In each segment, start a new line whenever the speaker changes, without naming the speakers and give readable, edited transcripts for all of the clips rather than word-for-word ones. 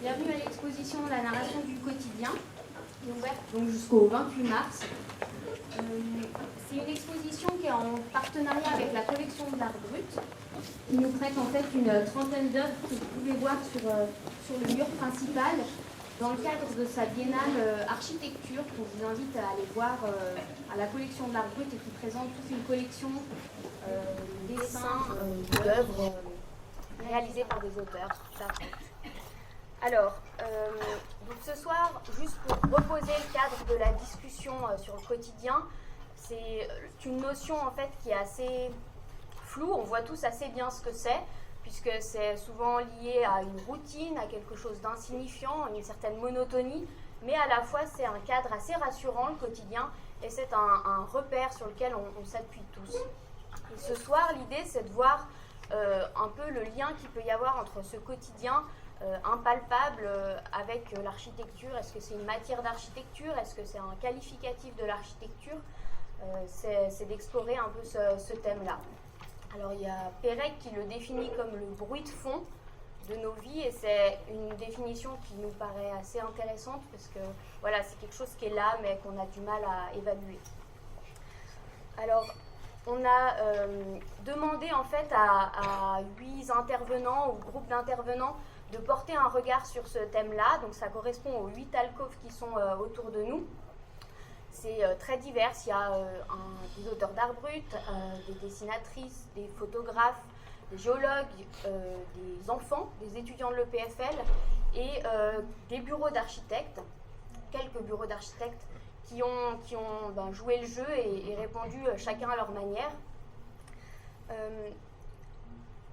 Bienvenue à l'exposition La narration du quotidien, qui est ouverte donc jusqu'au 28 mars. C'est une exposition qui est en partenariat avec la collection de l'Art Brut, qui nous prête en fait une trentaine d'œuvres que vous pouvez voir sur le mur principal dans le cadre de sa biennale architecture, qu'on vous invite à aller voir à la collection de l'Art Brut et qui présente toute une collection de dessins, d'œuvres réalisées par des auteurs d'art brut. Alors, donc ce soir, juste pour reposer le cadre de la discussion sur le quotidien, c'est une notion en fait qui est assez floue, on voit tous assez bien ce que c'est, puisque c'est souvent lié à une routine, à quelque chose d'insignifiant, à une certaine monotonie, mais à la fois c'est un cadre assez rassurant, le quotidien, et c'est un repère sur lequel on s'appuie tous. Et ce soir, l'idée c'est de voir un peu le lien qu'il peut y avoir entre ce quotidien impalpable avec l'architecture. Est-ce que c'est une matière d'architecture? Est-ce que c'est un qualificatif de l'architecture? C'est d'explorer un peu ce thème-là. Alors il y a Pérec qui le définit comme le bruit de fond de nos vies, et c'est une définition qui nous paraît assez intéressante parce que voilà, c'est quelque chose qui est là mais qu'on a du mal à évaluer. Alors on a demandé en fait à 8 intervenants ou groupes d'intervenants de porter un regard sur ce thème-là. Donc ça correspond aux 8 alcôves qui sont autour de nous. C'est très divers. Il y a des auteurs d'art brut, des dessinatrices, des photographes, des géologues, des enfants, des étudiants de l'EPFL et des bureaux d'architectes, quelques bureaux d'architectes qui ont joué le jeu et répondu chacun à leur manière.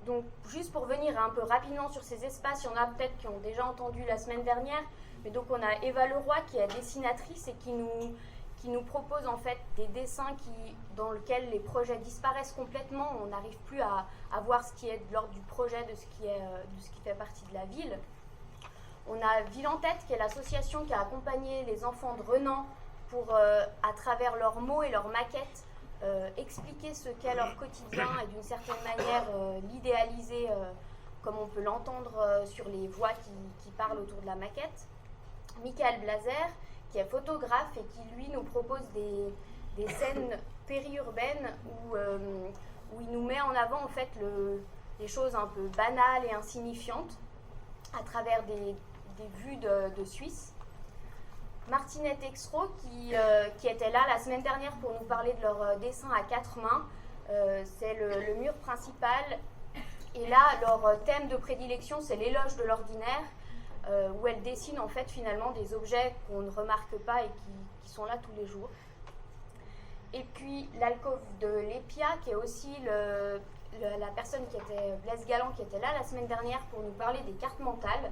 Donc, juste pour venir un peu rapidement sur ces espaces, il y en a peut-être qui ont déjà entendu la semaine dernière, mais donc on a Eva Leroy qui est dessinatrice et qui nous propose en fait des dessins dans lesquels les projets disparaissent complètement. On n'arrive plus à voir ce qui est de l'ordre du projet, de ce qui fait partie de la ville. On a Ville en Tête, qui est l'association qui a accompagné les enfants de Renan pour, à travers leurs mots et leurs maquettes, expliquer ce qu'est leur quotidien et d'une certaine manière l'idéaliser comme on peut l'entendre sur les voix qui parlent autour de la maquette. Michael Blazer, qui est photographe et qui lui nous propose des scènes périurbaines où il nous met en avant en fait les choses un peu banales et insignifiantes à travers des vues de Suisse. Martinette Exro qui était là la semaine dernière pour nous parler de leur dessin à 4 mains. C'est le mur principal. Et là, leur thème de prédilection, c'est l'éloge de l'ordinaire, où elles dessinent en fait finalement des objets qu'on ne remarque pas et qui sont là tous les jours. Et puis l'alcôve de l'Épia, qui est aussi la personne qui était, Blaise Galland, qui était là la semaine dernière pour nous parler des cartes mentales,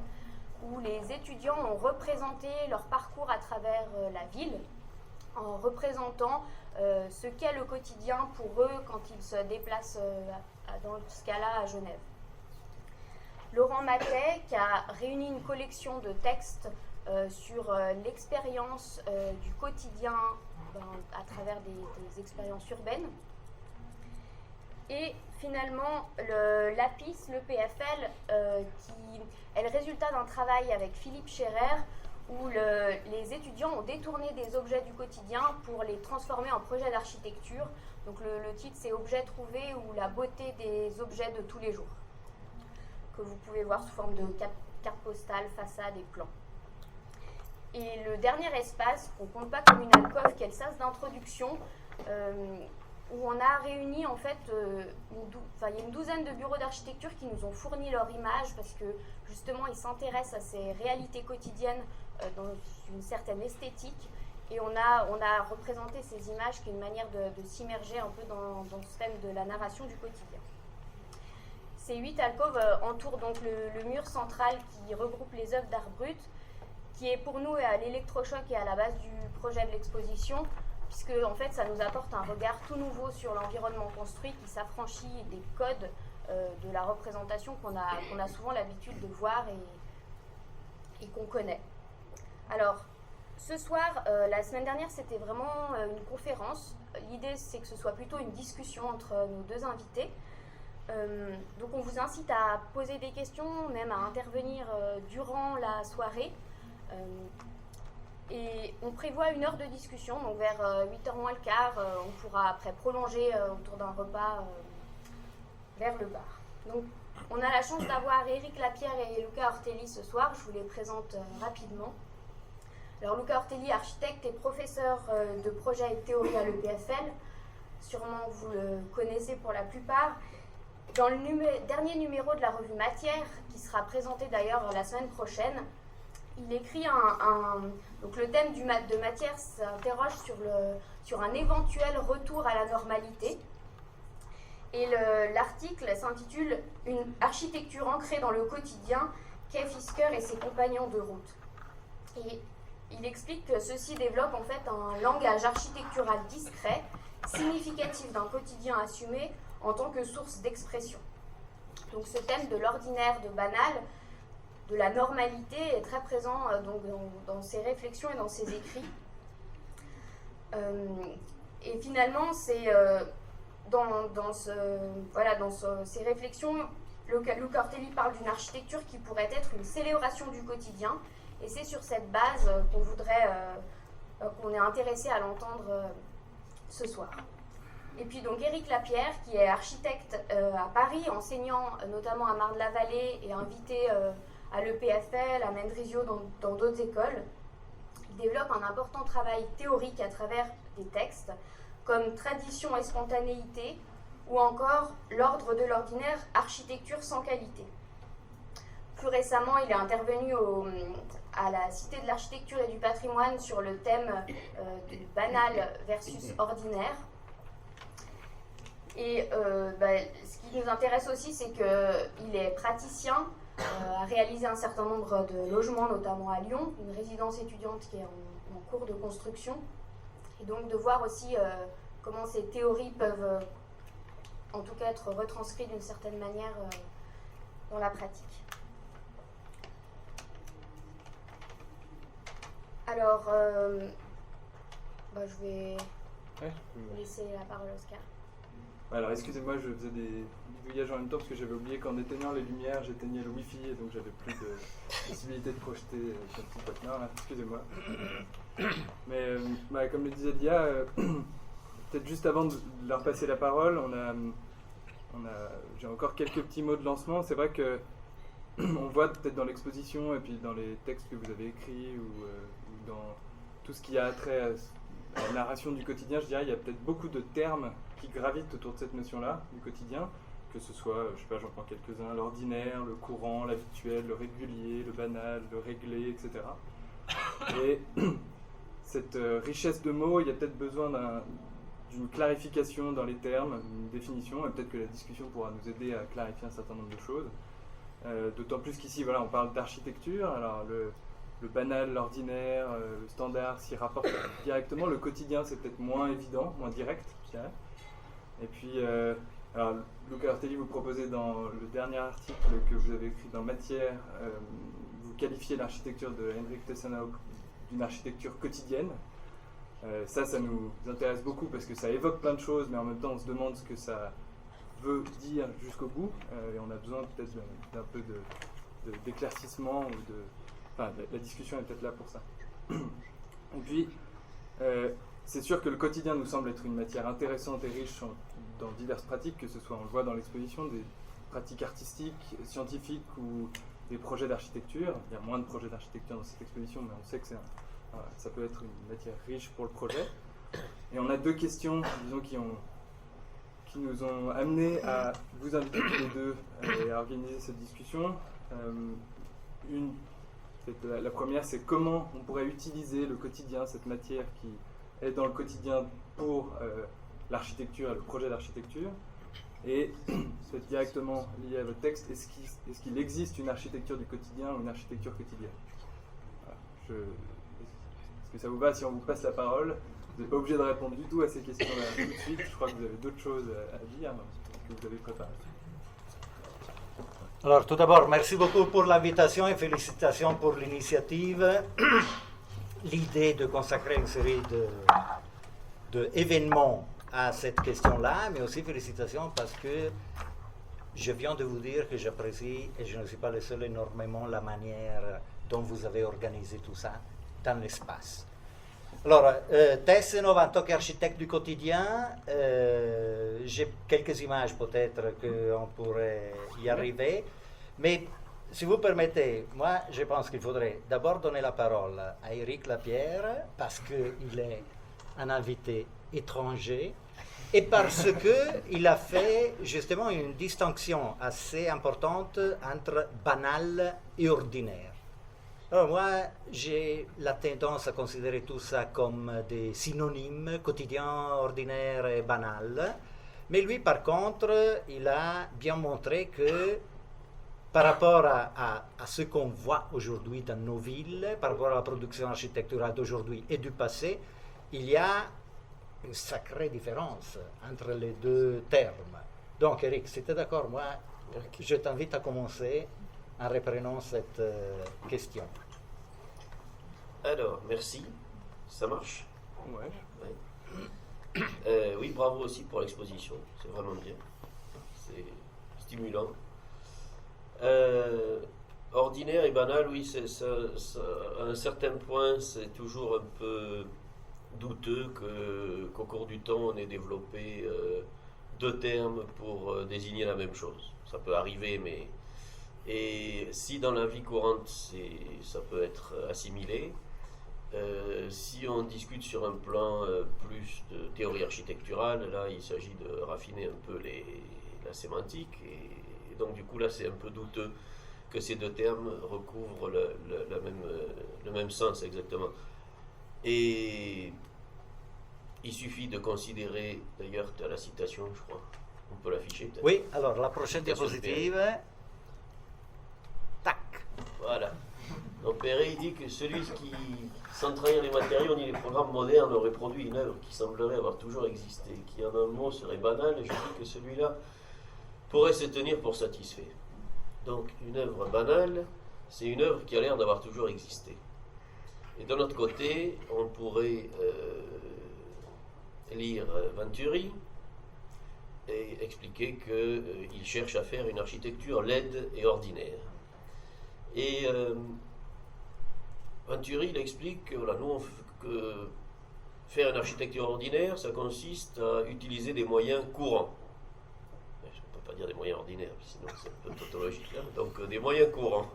où les étudiants ont représenté leur parcours à travers la ville, en représentant ce qu'est le quotidien pour eux quand ils se déplacent dans ce cas-là à Genève. Laurent Matet, qui a réuni une collection de textes sur l'expérience du quotidien à travers des expériences urbaines. Et finalement, l'APIS, l'EPFL, qui est le résultat d'un travail avec Philippe Scherer, où les étudiants ont détourné des objets du quotidien pour les transformer en projets d'architecture. Donc le titre, c'est « Objets trouvés » ou « La beauté des objets de tous les jours », que vous pouvez voir sous forme de carte postale, façade et plan. Et le dernier espace, qu'on ne compte pas comme une alcôve, qui est le sas d'introduction, où on a réuni en fait, il y a une douzaine de bureaux d'architecture qui nous ont fourni leur image parce que justement ils s'intéressent à ces réalités quotidiennes dans une certaine esthétique, et on a représenté ces images qui est une manière de s'immerger un peu dans ce thème de la narration du quotidien. Ces 8 alcôves entourent donc le mur central qui regroupe les œuvres d'art brut, qui est pour nous à l'électrochoc et à la base du projet de l'exposition, puisque en fait ça nous apporte un regard tout nouveau sur l'environnement construit qui s'affranchit des codes de la représentation qu'on a souvent l'habitude de voir et qu'on connaît. Alors, ce soir, la semaine dernière, c'était vraiment une conférence. L'idée, c'est que ce soit plutôt une discussion entre nos deux invités. Donc on vous incite à poser des questions, même à intervenir durant la soirée. Et on prévoit 1 heure de discussion, donc vers 8h moins le quart, on pourra après prolonger autour d'un repas vers le bar. Donc on a la chance d'avoir Éric Lapierre et Luca Ortelli ce soir, je vous les présente rapidement. Alors Luca Ortelli, architecte et professeur de projet et de théorie à l'EPFL, sûrement vous le connaissez pour la plupart. Dans le dernier numéro de la revue Matière, qui sera présenté d'ailleurs la semaine prochaine, il écrit donc le thème de Matière s'interroge sur un éventuel retour à la normalité. Et l'article s'intitule « Une architecture ancrée dans le quotidien, Kay Fisker et ses compagnons de route ». Et il explique que ceci développe en fait un langage architectural discret, significatif d'un quotidien assumé en tant que source d'expression. Donc ce thème de l'ordinaire, de banal, de la normalité est très présent dans ses réflexions et dans ses écrits. Et finalement, c'est dans ces réflexions, Luca Ortelli parle d'une architecture qui pourrait être une célébration du quotidien, et c'est sur cette base qu'on est intéressé à l'entendre ce soir. Et puis donc Éric Lapierre, qui est architecte à Paris, enseignant notamment à Marne-la-Vallée et invité à l'EPFL, à Mendrisio, dans d'autres écoles. Il développe un important travail théorique à travers des textes, comme Tradition et spontanéité, ou encore L'ordre de l'ordinaire, architecture sans qualité. Plus récemment, il est intervenu à la Cité de l'architecture et du patrimoine sur le thème du banal versus ordinaire. Et ce qui nous intéresse aussi, c'est qu'il est praticien, a réalisé un certain nombre de logements, notamment à Lyon, une résidence étudiante qui est en cours de construction, et donc de voir aussi comment ces théories peuvent en tout cas être retranscrites d'une certaine manière dans la pratique. Alors, je vais laisser la parole à Oscar.
Alors excusez-moi, je faisais des bidouillages en même temps parce que j'avais oublié qu'en éteignant les lumières, j'éteignais le Wi-Fi et donc j'avais plus de possibilité de projeter sur le petit potenaire. Excusez-moi. Mais comme le disait Dia, peut-être juste avant de leur passer la parole, j'ai encore quelques petits mots de lancement. C'est vrai que on voit peut-être dans l'exposition et puis dans les textes que vous avez écrits ou dans tout ce qui a trait à la narration du quotidien, je dirais, il y a peut-être beaucoup de termes qui gravitent autour de cette notion-là, du quotidien, que ce soit, je sais pas, j'en prends quelques-uns, l'ordinaire, le courant, l'habituel, le régulier, le banal, le réglé, etc. Et cette richesse de mots, il y a peut-être besoin d'une clarification dans les termes, une définition, et peut-être que la discussion pourra nous aider à clarifier un certain nombre de choses. D'autant plus qu'ici, voilà, on parle d'architecture, alors le banal, l'ordinaire, le standard s'y rapporte directement. Le quotidien, c'est peut-être moins évident, moins direct, je dirais. Et puis, alors, Luca Ortelli, vous proposez dans le dernier article que vous avez écrit dans Matière, vous qualifiez l'architecture de Hendrik Tessenau d'une architecture quotidienne. Ça nous intéresse beaucoup parce que ça évoque plein de choses, mais en même temps, on se demande ce que ça veut dire jusqu'au bout. Et on a besoin peut-être d'un peu d'éclaircissement ou de... Enfin, la discussion est peut-être là pour ça. Et puis, c'est sûr que le quotidien nous semble être une matière intéressante et riche dans diverses pratiques, que ce soit, on le voit dans l'exposition, des pratiques artistiques, scientifiques ou des projets d'architecture. Il y a moins de projets d'architecture dans cette exposition, mais on sait que ça peut être une matière riche pour le projet. Et on a deux questions, disons, qui nous ont amenés à vous inviter tous les deux et à organiser cette discussion. La première, c'est comment on pourrait utiliser le quotidien, cette matière qui est dans le quotidien pour l'architecture et le projet d'architecture. Et c'est directement lié à votre texte, est-ce qu'il existe une architecture du quotidien ou une architecture quotidienne? Voilà. Est-ce que ça vous va si on vous passe la parole? Vous n'êtes pas obligé de répondre du tout à ces questions-là tout de suite. Je crois que vous avez d'autres choses à dire que vous avez préparées.
Alors, tout d'abord, merci beaucoup pour l'invitation et félicitations pour l'initiative. L'idée de consacrer une série d'événements à cette question-là, mais aussi félicitations parce que je viens de vous dire que j'apprécie, et je ne suis pas le seul, énormément la manière dont vous avez organisé tout ça dans l'espace. Alors, Tessenov en tant qu'architecte du quotidien, j'ai quelques images peut-être qu'on pourrait y arriver, mais si vous permettez, moi je pense qu'il faudrait d'abord donner la parole à Éric Lapierre parce qu'il est un invité étranger et parce qu'il a fait justement une distinction assez importante entre banal et ordinaire. Alors moi, j'ai la tendance à considérer tout ça comme des synonymes, quotidien, ordinaire et banal. Mais lui, par contre, il a bien montré que par rapport à ce qu'on voit aujourd'hui dans nos villes, par rapport à la production architecturale d'aujourd'hui et du passé, il y a une sacrée différence entre les deux termes. Donc, Eric, si tu es d'accord, moi, je t'invite à commencer en reprenant cette question.
Alors, merci. Ça marche?
Ouais.
Oui, bravo aussi pour l'exposition. C'est vraiment bien. C'est stimulant. Ordinaire et banal, oui, à un certain point, c'est toujours un peu douteux qu'au cours du temps, on ait développé deux termes pour désigner la même chose. Ça peut arriver, mais... Et si dans la vie courante, ça peut être assimilé, si on discute sur un plan plus de théorie architecturale, là, il s'agit de raffiner un peu la sémantique. Et donc, du coup, là, c'est un peu douteux que ces deux termes recouvrent le même sens exactement. Et il suffit de considérer, d'ailleurs, tu as la citation, je crois. On peut l'afficher peut-être.
Oui, alors la prochaine diapositive. Tac.
Voilà. Donc Perret, il dit que celui qui, sans trahir les matériaux ni les programmes modernes, aurait produit une œuvre qui semblerait avoir toujours existé, qui en un mot serait banale, et je dis que celui-là pourrait se tenir pour satisfait. Donc une œuvre banale, c'est une œuvre qui a l'air d'avoir toujours existé. Et d'un autre côté, on pourrait lire Venturi et expliquer qu'il cherche à faire une architecture laide et ordinaire. Et Venturi, il explique que, voilà, que faire une architecture ordinaire, ça consiste à utiliser des moyens courants. Je ne peux pas dire des moyens ordinaires, sinon c'est un peu tautologique. Hein. Donc des moyens courants.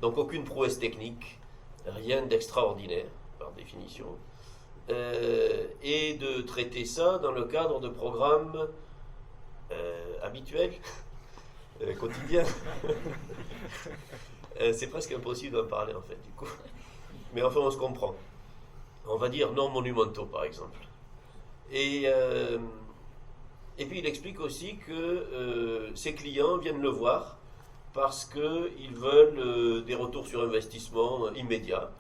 Donc aucune prouesse technique, rien d'extraordinaire, par définition. Et de traiter ça dans le cadre de programmes habituels, quotidiens. C'est presque impossible d'en parler en fait, du coup. Mais enfin, on se comprend. On va dire non monumentaux, par exemple. Et puis, il explique aussi que ses clients viennent le voir parce qu'ils veulent des retours sur investissement immédiats.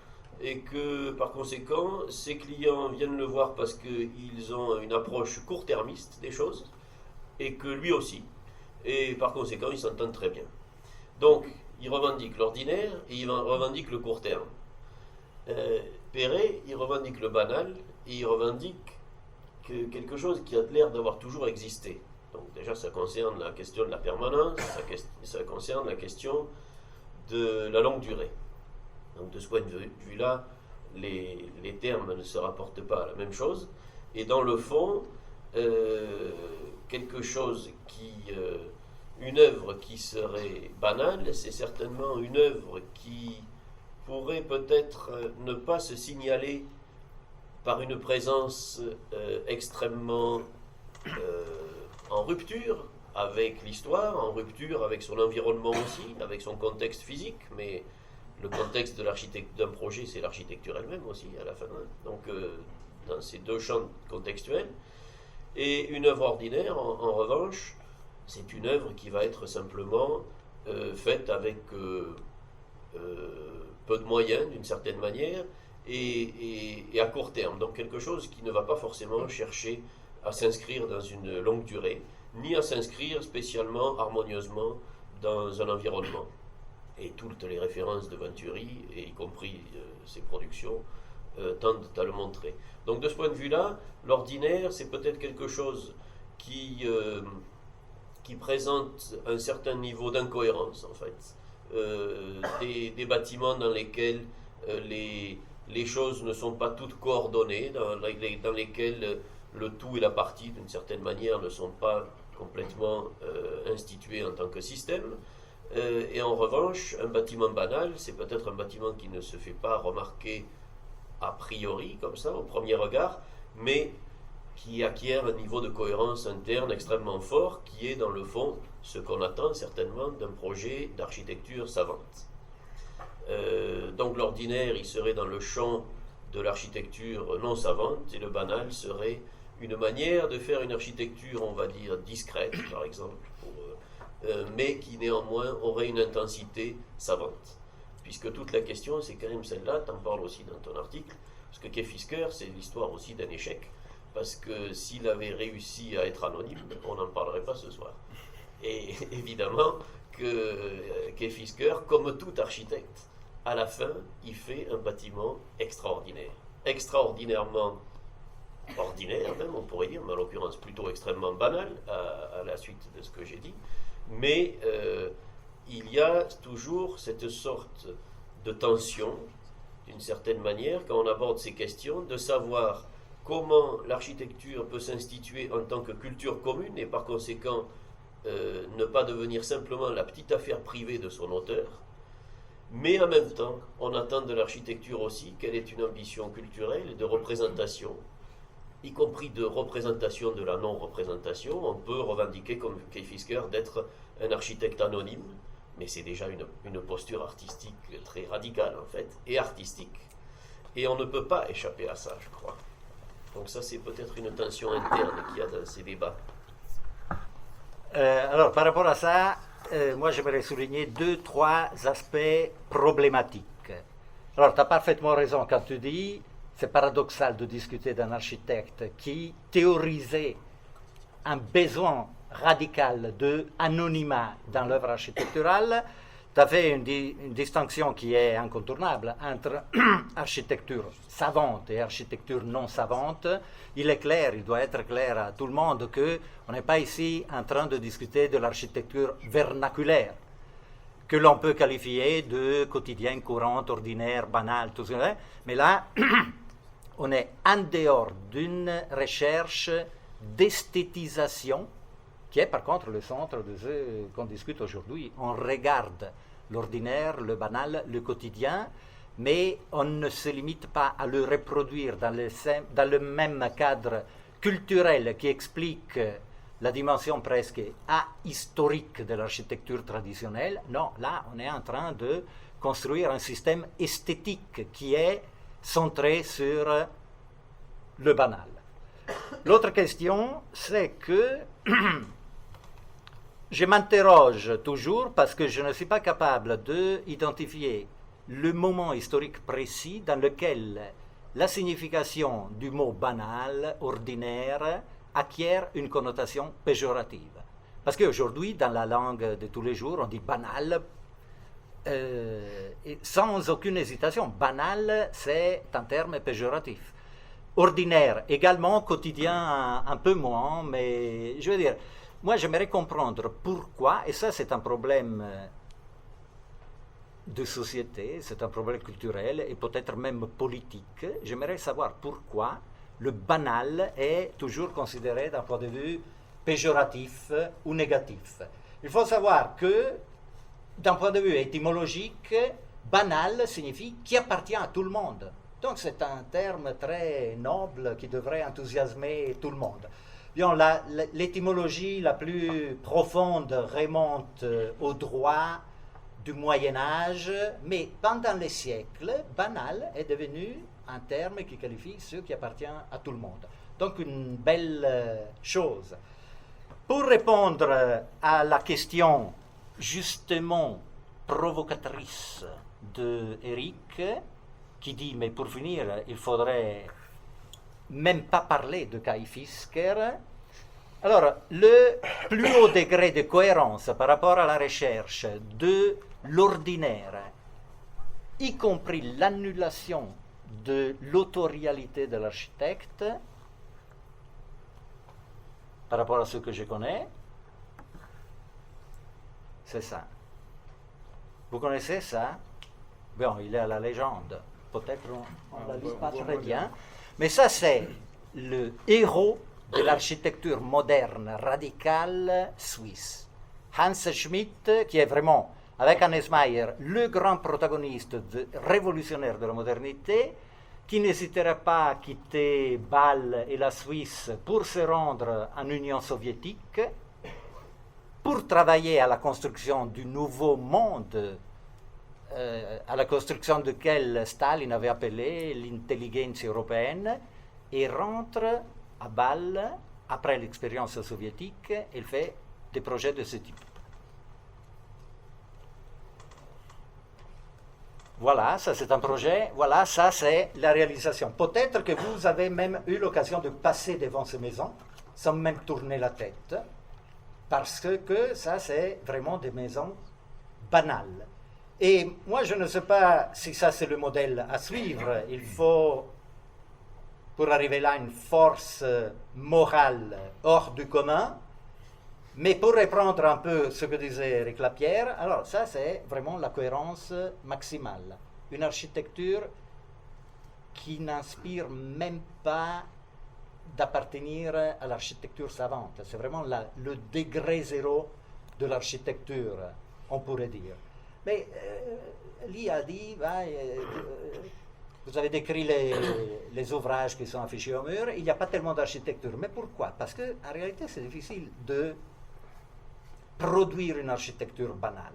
Et que, par conséquent, ses clients viennent le voir parce qu'ils ont une approche court-termiste des choses. Et que lui aussi. Et par conséquent, ils s'entendent très bien. Donc, il revendique l'ordinaire et il revendique le court terme. Perret, il revendique le banal et il revendique quelque chose qui a l'air d'avoir toujours existé. Donc déjà, ça concerne la question de la permanence, ça concerne la question de la longue durée. Donc de ce point de vue-là, les termes ne se rapportent pas à la même chose. Et dans le fond, quelque chose une œuvre qui serait banale, c'est certainement une œuvre qui pourrait peut-être ne pas se signaler par une présence extrêmement en rupture avec l'histoire, en rupture avec son environnement aussi, avec son contexte physique, mais le contexte d'un projet, c'est l'architecture elle-même aussi, à la fin. Donc, dans ces deux champs contextuels. Et une œuvre ordinaire, en revanche, c'est une œuvre qui va être simplement faite avec peu de moyens, d'une certaine manière, et à court terme. Donc quelque chose qui ne va pas forcément chercher à s'inscrire dans une longue durée, ni à s'inscrire spécialement, harmonieusement, dans un environnement. Et toutes les références de Venturi, et y compris ses productions, tendent à le montrer. Donc de ce point de vue-là, l'ordinaire, c'est peut-être quelque chose qui qui présentent un certain niveau d'incohérence, en fait. Des bâtiments dans lesquels les choses ne sont pas toutes coordonnées, dans lesquels le tout et la partie, d'une certaine manière, ne sont pas complètement institués en tant que système. Et en revanche, un bâtiment banal, c'est peut-être un bâtiment qui ne se fait pas remarquer a priori, comme ça, au premier regard, mais qui acquiert un niveau de cohérence interne extrêmement fort, qui est dans le fond ce qu'on attend certainement d'un projet d'architecture savante. Donc l'ordinaire, il serait dans le champ de l'architecture non savante, et le banal serait une manière de faire une architecture, on va dire, discrète, par exemple, mais qui néanmoins aurait une intensité savante. Puisque toute la question, c'est quand même celle-là, tu en parles aussi dans ton article, parce que Kay-Fisker, c'est l'histoire aussi d'un échec, parce que s'il avait réussi à être anonyme, on n'en parlerait pas ce soir. Et évidemment que Kay-Fisker, comme tout architecte, à la fin, il fait un bâtiment extraordinaire. Extraordinairement ordinaire, même, on pourrait dire, mais en l'occurrence plutôt extrêmement banal, à la suite de ce que j'ai dit. Mais il y a toujours cette sorte de tension, d'une certaine manière, quand on aborde ces questions, de savoir comment l'architecture peut s'instituer en tant que culture commune et par conséquent ne pas devenir simplement la petite affaire privée de son auteur, mais en même temps, on attend de l'architecture aussi qu'elle ait une ambition culturelle et de représentation, y compris de représentation de la non-représentation. On peut revendiquer, comme Kay-Fisker, d'être un architecte anonyme, mais c'est déjà une posture artistique très radicale, en fait, et artistique. Et on ne peut pas échapper à ça, je crois. Donc ça, c'est peut-être une tension interne qu'il y a dans ces débats.
Alors, par rapport à ça, moi, j'aimerais souligner 2-3 aspects problématiques. Alors, tu as parfaitement raison quand tu dis c'est paradoxal de discuter d'un architecte qui théorisait un besoin radical d'anonymat dans l'œuvre architecturale. Tu as fait une distinction qui est incontournable entre architecture savante et architecture non savante. Il est clair, il doit être clair à tout le monde qu'on n'est pas ici en train de discuter de l'architecture vernaculaire, que l'on peut qualifier de quotidienne, courante, ordinaire, banale, tout ça. Mais là, on est en dehors d'une recherche d'esthétisation qui est par contre le centre de ce qu'on discute aujourd'hui. On regarde l'ordinaire, le banal, le quotidien, mais on ne se limite pas à le reproduire dans le même cadre culturel qui explique la dimension presque ahistorique de l'architecture traditionnelle. Non, là, on est en train de construire un système esthétique qui est centré sur le banal. L'autre question, c'est que je m'interroge toujours parce que je ne suis pas capable d'identifier le moment historique précis dans lequel la signification du mot banal, ordinaire, acquiert une connotation péjorative. Parce qu'aujourd'hui, dans la langue de tous les jours, on dit banal, et sans aucune hésitation. Banal, c'est un terme péjoratif. Ordinaire, également, quotidien, un peu moins, mais je veux dire, moi j'aimerais comprendre pourquoi, et ça c'est un problème de société, c'est un problème culturel et peut-être même politique, j'aimerais savoir pourquoi le banal est toujours considéré d'un point de vue péjoratif ou négatif. Il faut savoir que, d'un point de vue étymologique, banal signifie qui appartient à tout le monde. Donc c'est un terme très noble qui devrait enthousiasmer tout le monde. Bien, l'étymologie la plus profonde remonte au droit du Moyen-Âge, mais pendant les siècles, banal est devenu un terme qui qualifie ce qui appartient à tout le monde. Donc une belle chose. Pour répondre à la question justement provocatrice de Eric, qui dit, mais pour finir, il faudrait même pas parler de Kay-Fisker. Alors, le plus haut degré de cohérence par rapport à la recherche de l'ordinaire, y compris l'annulation de l'autorialité de l'architecte, par rapport à ce que je connais, c'est ça. Vous connaissez ça? Bon, il est à la légende. Peut-être on ne la lit pas très bien. Mais ça, c'est le héros de l'architecture moderne, radicale suisse. Hans Schmidt, qui est vraiment, avec Hannes Meyer, le grand protagoniste révolutionnaire de la modernité, qui n'hésitera pas à quitter Bâle et la Suisse pour se rendre en Union soviétique, pour travailler à la construction du nouveau monde, à la construction duquel Staline avait appelé l'intelligence européenne, et rentre à Bâle après l'expérience soviétique et fait des projets de ce type. Voilà, ça c'est un projet, voilà, ça c'est la réalisation. Peut-être que vous avez même eu l'occasion de passer devant ces maisons sans même tourner la tête, parce que ça c'est vraiment des maisons banales. Et moi je ne sais pas si ça c'est le modèle à suivre, il faut pour arriver là une force morale hors du commun, mais pour reprendre un peu ce que disait Éric Lapierre, alors ça c'est vraiment la cohérence maximale. Une architecture qui n'inspire même pas d'appartenir à l'architecture savante. C'est vraiment le degré zéro de l'architecture, on pourrait dire. Mais Lee a dit, vous avez décrit les ouvrages qui sont affichés au mur, il n'y a pas tellement d'architecture. Mais pourquoi? Parce qu'en réalité c'est difficile de produire une architecture banale.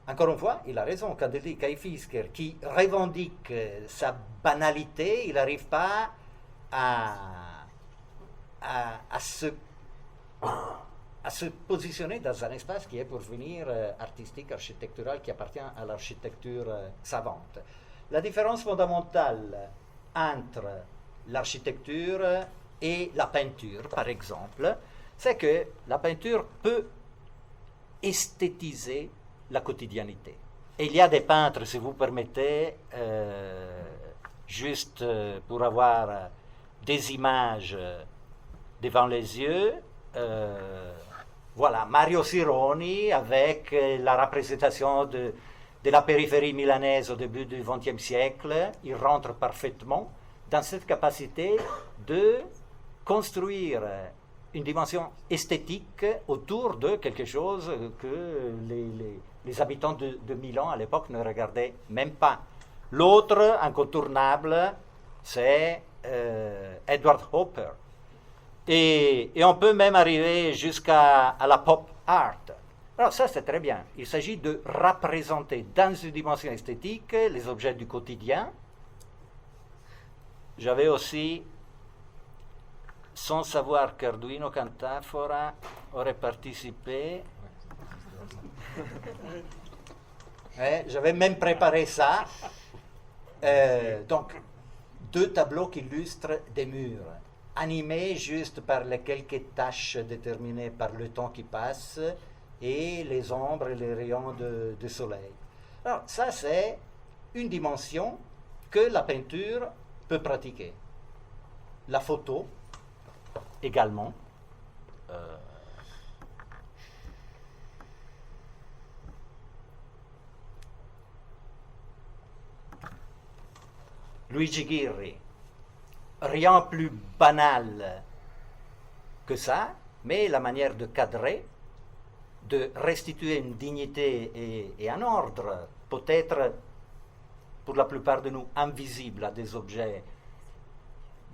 Encore une fois, il a raison quand il dit Kai Fisker, qui revendique sa banalité, il n'arrive pas à se positionner dans un espace qui est pour finir artistique, architectural, qui appartient à l'architecture savante. La différence fondamentale entre l'architecture et la peinture, par exemple, c'est que la peinture peut esthétiser la quotidienneté. Et il y a des peintres, si vous permettez, juste pour avoir des images devant les yeux, voilà, Mario Sironi avec la représentation de la périphérie milanaise au début du XXe siècle, il rentre parfaitement dans cette capacité de construire une dimension esthétique autour de quelque chose que les habitants de Milan à l'époque ne regardaient même pas. L'autre incontournable, c'est Edward Hopper. Et on peut même arriver jusqu'à la pop art. Alors ça c'est très bien. Il s'agit de représenter dans une dimension esthétique les objets du quotidien. J'avais aussi, sans savoir qu'Arduino Cantafora aurait participé, j'avais même préparé ça. Donc, 2 tableaux qui illustrent des murs, animés juste par les quelques taches déterminées par le temps qui passe et les ombres et les rayons de soleil. Alors, ça, c'est une dimension que la peinture peut pratiquer. La photo, également. Luigi Ghirri, rien plus banal que ça, mais la manière de cadrer, de restituer une dignité et un ordre, peut-être pour la plupart de nous invisible à des objets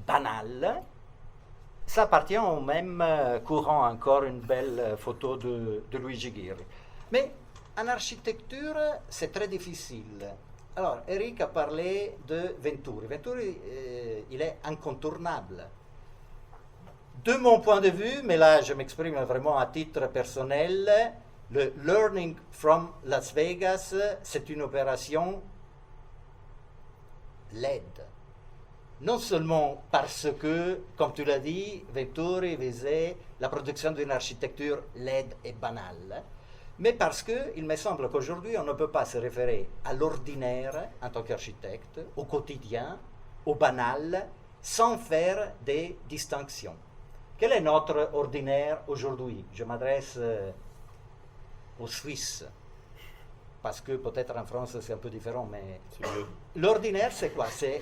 banals, ça appartient au même courant, encore une belle photo de Luigi Ghirri. Mais en architecture, c'est très difficile. Alors, Eric a parlé de Venturi. Venturi, il est incontournable. De mon point de vue, mais là je m'exprime vraiment à titre personnel, le Learning from Las Vegas, c'est une opération LED. Non seulement parce que, comme tu l'as dit, Venturi visait la production d'une architecture LED et banale, mais parce qu'il me semble qu'aujourd'hui on ne peut pas se référer à l'ordinaire en tant qu'architecte, au quotidien, au banal, sans faire des distinctions. Quel est notre ordinaire aujourd'hui? Je m'adresse aux Suisses, parce que peut-être en France c'est un peu différent, mais
C'est mieux.
l'ordinaire c'est quoi? C'est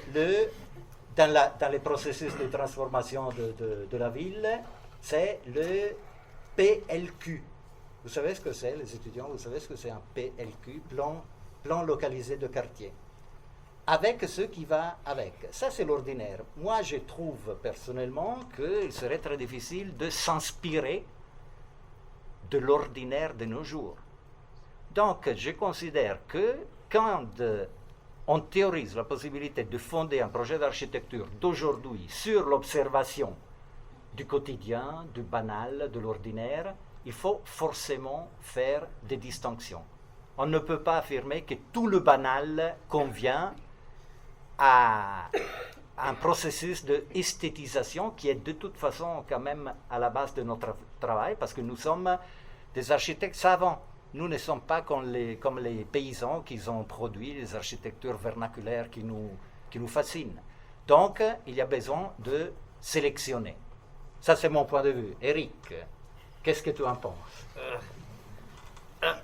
dans les processus de transformation de la ville, c'est le PLQ. Vous savez ce que c'est, les étudiants? Vous savez ce que c'est un PLQ, plan localisé de quartier, avec ce qui va avec. Ça, c'est l'ordinaire. Moi, je trouve personnellement qu'il serait très difficile de s'inspirer de l'ordinaire de nos jours. Donc, je considère que quand on théorise la possibilité de fonder un projet d'architecture d'aujourd'hui sur l'observation du quotidien, du banal, de l'ordinaire, il faut forcément faire des distinctions. On ne peut pas affirmer que tout le banal convient à un processus d'esthétisation qui est de toute façon quand même à la base de notre travail, parce que nous sommes des architectes savants. Nous ne sommes pas comme les paysans qui ont produit des architectures vernaculaires qui nous fascinent. Donc, il y a besoin de sélectionner. Ça, c'est mon point de vue. Eric, qu'est-ce que tu en penses?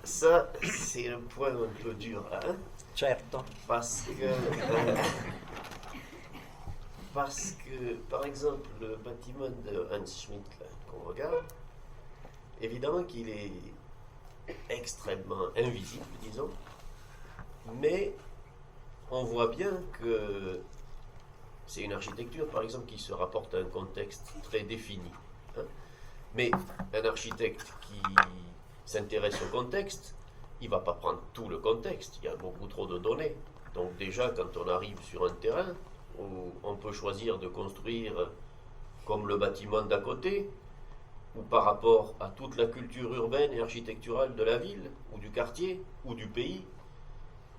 Ça, c'est un point un peu dur, hein?
Certo.
Parce que, par exemple, le bâtiment de Hans Schmidt là, qu'on regarde, évidemment qu'il est extrêmement invisible, disons, mais on voit bien que c'est une architecture, par exemple, qui se rapporte à un contexte très défini. Hein. Mais un architecte qui s'intéresse au contexte, il ne va pas prendre tout le contexte, il y a beaucoup trop de données. Donc déjà, quand on arrive sur un terrain où on peut choisir de construire comme le bâtiment d'à côté, ou par rapport à toute la culture urbaine et architecturale de la ville, ou du quartier, ou du pays,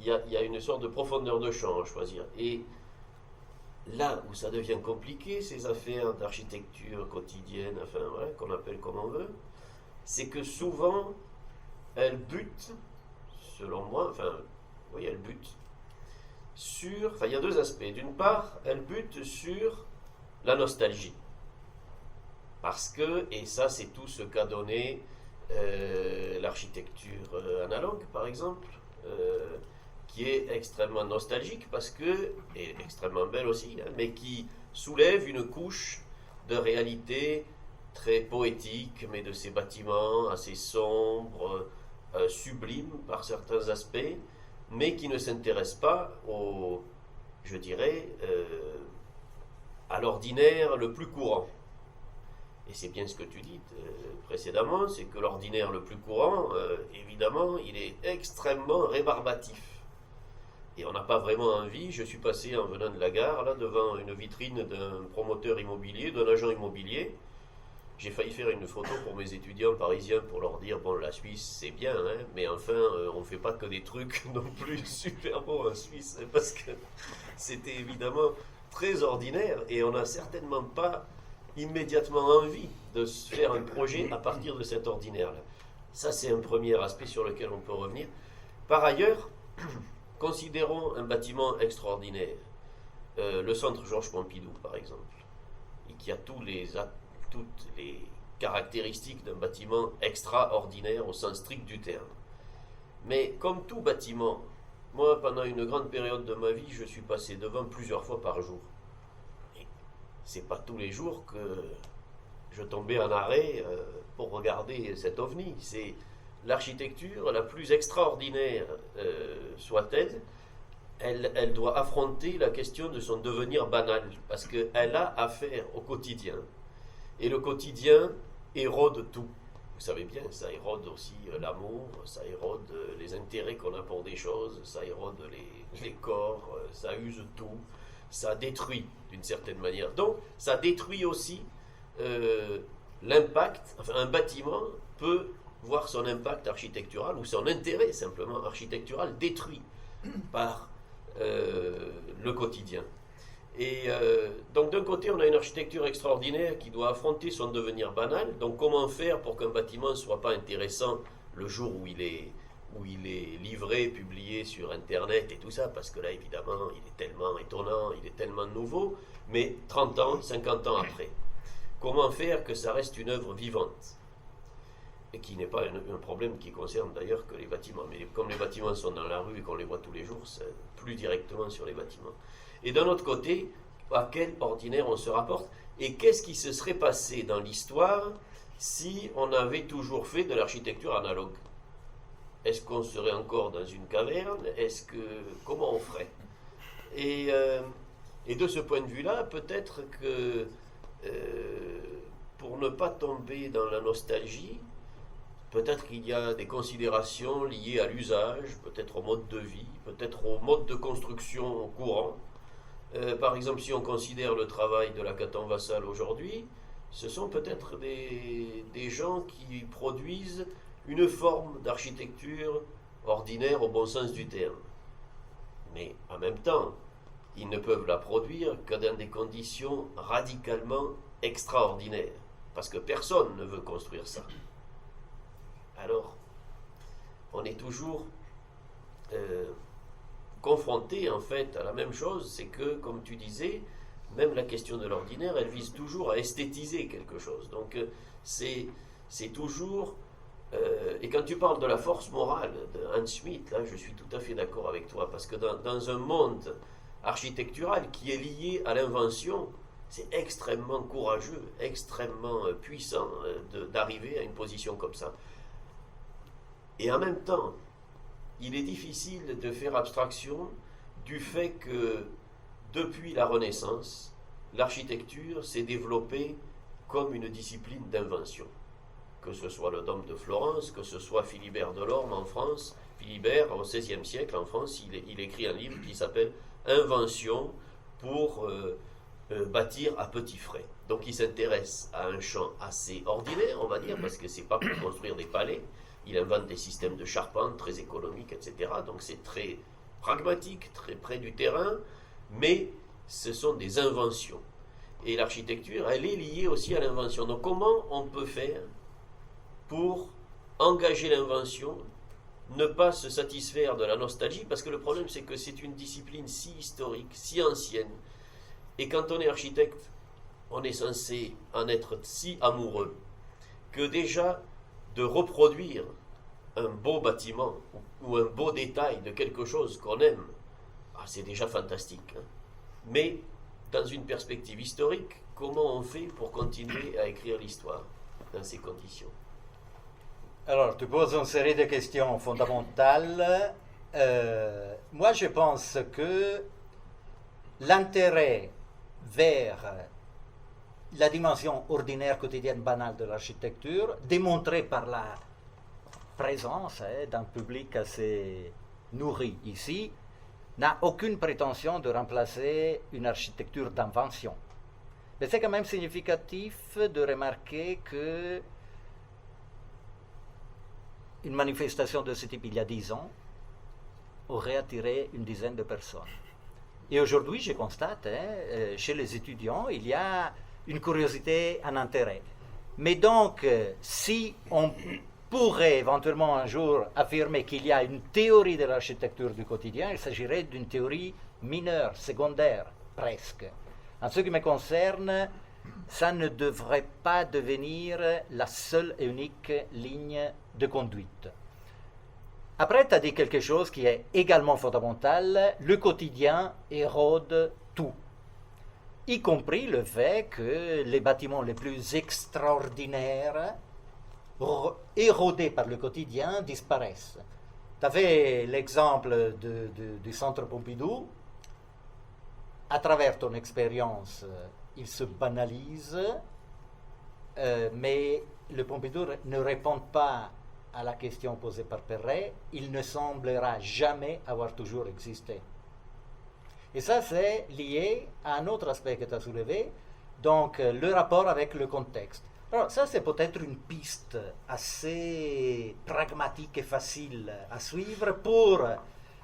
il y a une sorte de profondeur de champ à choisir. Et là où ça devient compliqué, ces affaires d'architecture quotidienne, enfin voilà, qu'on appelle comme on veut, c'est que souvent, elles butent, selon moi, enfin, oui, elles butent sur, enfin, il y a deux aspects. D'une part, elles butent sur la nostalgie. Parce que, et ça c'est tout ce qu'a donné l'architecture analogue, par exemple, qui est extrêmement nostalgique parce que, et extrêmement belle aussi, hein, mais qui soulève une couche de réalité très poétique, mais de ces bâtiments assez sombres, sublimes par certains aspects, mais qui ne s'intéresse pas au, je dirais, à l'ordinaire le plus courant. Et c'est bien ce que tu dis précédemment, c'est que l'ordinaire le plus courant, évidemment, il est extrêmement rébarbatif. Et on n'a pas vraiment envie. Je suis passé en venant de la gare, là, devant une vitrine d'un promoteur immobilier, d'un agent immobilier. J'ai failli faire une photo pour mes étudiants parisiens pour leur dire, bon, la Suisse, c'est bien, hein, mais enfin, on ne fait pas que des trucs non plus super beaux en Suisse, hein, parce que c'était évidemment très ordinaire, et on n'a certainement pas immédiatement envie de se faire un projet à partir de cet ordinaire-là. Ça, c'est un premier aspect sur lequel on peut revenir. Par ailleurs, considérons un bâtiment extraordinaire, le centre Georges Pompidou, par exemple, et qui a toutes les caractéristiques d'un bâtiment extraordinaire au sens strict du terme. Mais comme tout bâtiment, moi, pendant une grande période de ma vie, je suis passé devant plusieurs fois par jour. Et c'est pas tous les jours que je tombais en arrêt pour regarder cet ovni. C'est l'architecture la plus extraordinaire soit-elle, elle doit affronter la question de son devenir banal, parce qu'elle a affaire au quotidien. Et le quotidien érode tout. Vous savez bien, ça érode aussi l'amour, ça érode les intérêts qu'on a pour des choses, ça érode les corps, ça use tout, ça détruit d'une certaine manière. Donc, ça détruit aussi l'impact, enfin un bâtiment peut voir son impact architectural ou son intérêt simplement architectural détruit par le quotidien. Et donc d'un côté on a une architecture extraordinaire qui doit affronter son devenir banal. Donc comment faire pour qu'un bâtiment ne soit pas intéressant le jour où il est livré, publié sur internet et tout ça, parce que là évidemment il est tellement étonnant, il est tellement nouveau, mais 30 ans, 50 ans après, comment faire que ça reste une œuvre vivante? et qui n'est pas un problème qui concerne d'ailleurs que les bâtiments. Mais comme les bâtiments sont dans la rue et qu'on les voit tous les jours, c'est plus directement sur les bâtiments. Et d'un autre côté, à quel ordinaire on se rapporte et qu'est-ce qui se serait passé dans l'histoire si on avait toujours fait de l'architecture analogue? Est-ce qu'on serait encore dans une caverne? Comment on ferait? Et de ce point de vue-là, peut-être que pour ne pas tomber dans la nostalgie, peut-être qu'il y a des considérations liées à l'usage, peut-être au mode de vie, peut-être au mode de construction courant. Par exemple, si on considère le travail de la Caton-Vassal aujourd'hui, ce sont peut-être des gens qui produisent une forme d'architecture ordinaire au bon sens du terme. Mais en même temps, ils ne peuvent la produire que dans des conditions radicalement extraordinaires, parce que personne ne veut construire ça. Alors, on est toujours confronté en fait à la même chose, c'est que, comme tu disais, même la question de l'ordinaire, elle vise toujours à esthétiser quelque chose. Donc, c'est toujours... et quand tu parles de la force morale de Hans Schmidt, là, je suis tout à fait d'accord avec toi, parce que dans un monde architectural qui est lié à l'invention, c'est extrêmement courageux, extrêmement puissant d'arriver à une position comme ça. Et en même temps, il est difficile de faire abstraction du fait que depuis la Renaissance, l'architecture s'est développée comme une discipline d'invention. Que ce soit le Dôme de Florence, que ce soit Philibert Delorme en France. Philibert, au XVIe siècle, en France, il écrit un livre qui s'appelle « Invention pour bâtir à petits frais ». Donc il s'intéresse à un champ assez ordinaire, on va dire, parce que c'est pas pour construire des palais. Il invente des systèmes de charpente très économiques, etc. Donc c'est très pragmatique, très près du terrain, mais ce sont des inventions. Et l'architecture, elle est liée aussi à l'invention. Donc comment on peut faire pour engager l'invention, ne pas se satisfaire de la nostalgie, parce que le problème c'est que c'est une discipline si historique, si ancienne, et quand on est architecte, on est censé en être si amoureux, que déjà de reproduire un beau bâtiment ou un beau détail de quelque chose qu'on aime, c'est déjà fantastique. Hein. Mais dans une perspective historique, comment on fait pour continuer à écrire l'histoire dans ces conditions?
Alors, tu poses une série de questions fondamentales. Moi, je pense que l'intérêt vers la dimension ordinaire, quotidienne, banale de l'architecture, démontrée par la présence d'un public assez nourri ici, n'a aucune prétention de remplacer une architecture d'invention. Mais c'est quand même significatif de remarquer que une manifestation de ce type il y a 10 ans aurait attiré une dizaine de personnes. Et aujourd'hui, je constate, chez les étudiants, il y a une curiosité, un intérêt. Mais donc, si on pourrait éventuellement un jour affirmer qu'il y a une théorie de l'architecture du quotidien, il s'agirait d'une théorie mineure, secondaire, presque. En ce qui me concerne, ça ne devrait pas devenir la seule et unique ligne de conduite. Après, tu as dit quelque chose qui est également fondamental, le quotidien érode tout, y compris le fait que les bâtiments les plus extraordinaires, érodés par le quotidien, disparaissent. Tu avais l'exemple du Centre Pompidou. À travers ton expérience, il se banalise, mais le Pompidou ne répond pas à la question posée par Perret. Il ne semblera jamais avoir toujours existé. Et ça, c'est lié à un autre aspect que tu as soulevé, donc le rapport avec le contexte. Alors ça, c'est peut-être une piste assez pragmatique et facile à suivre pour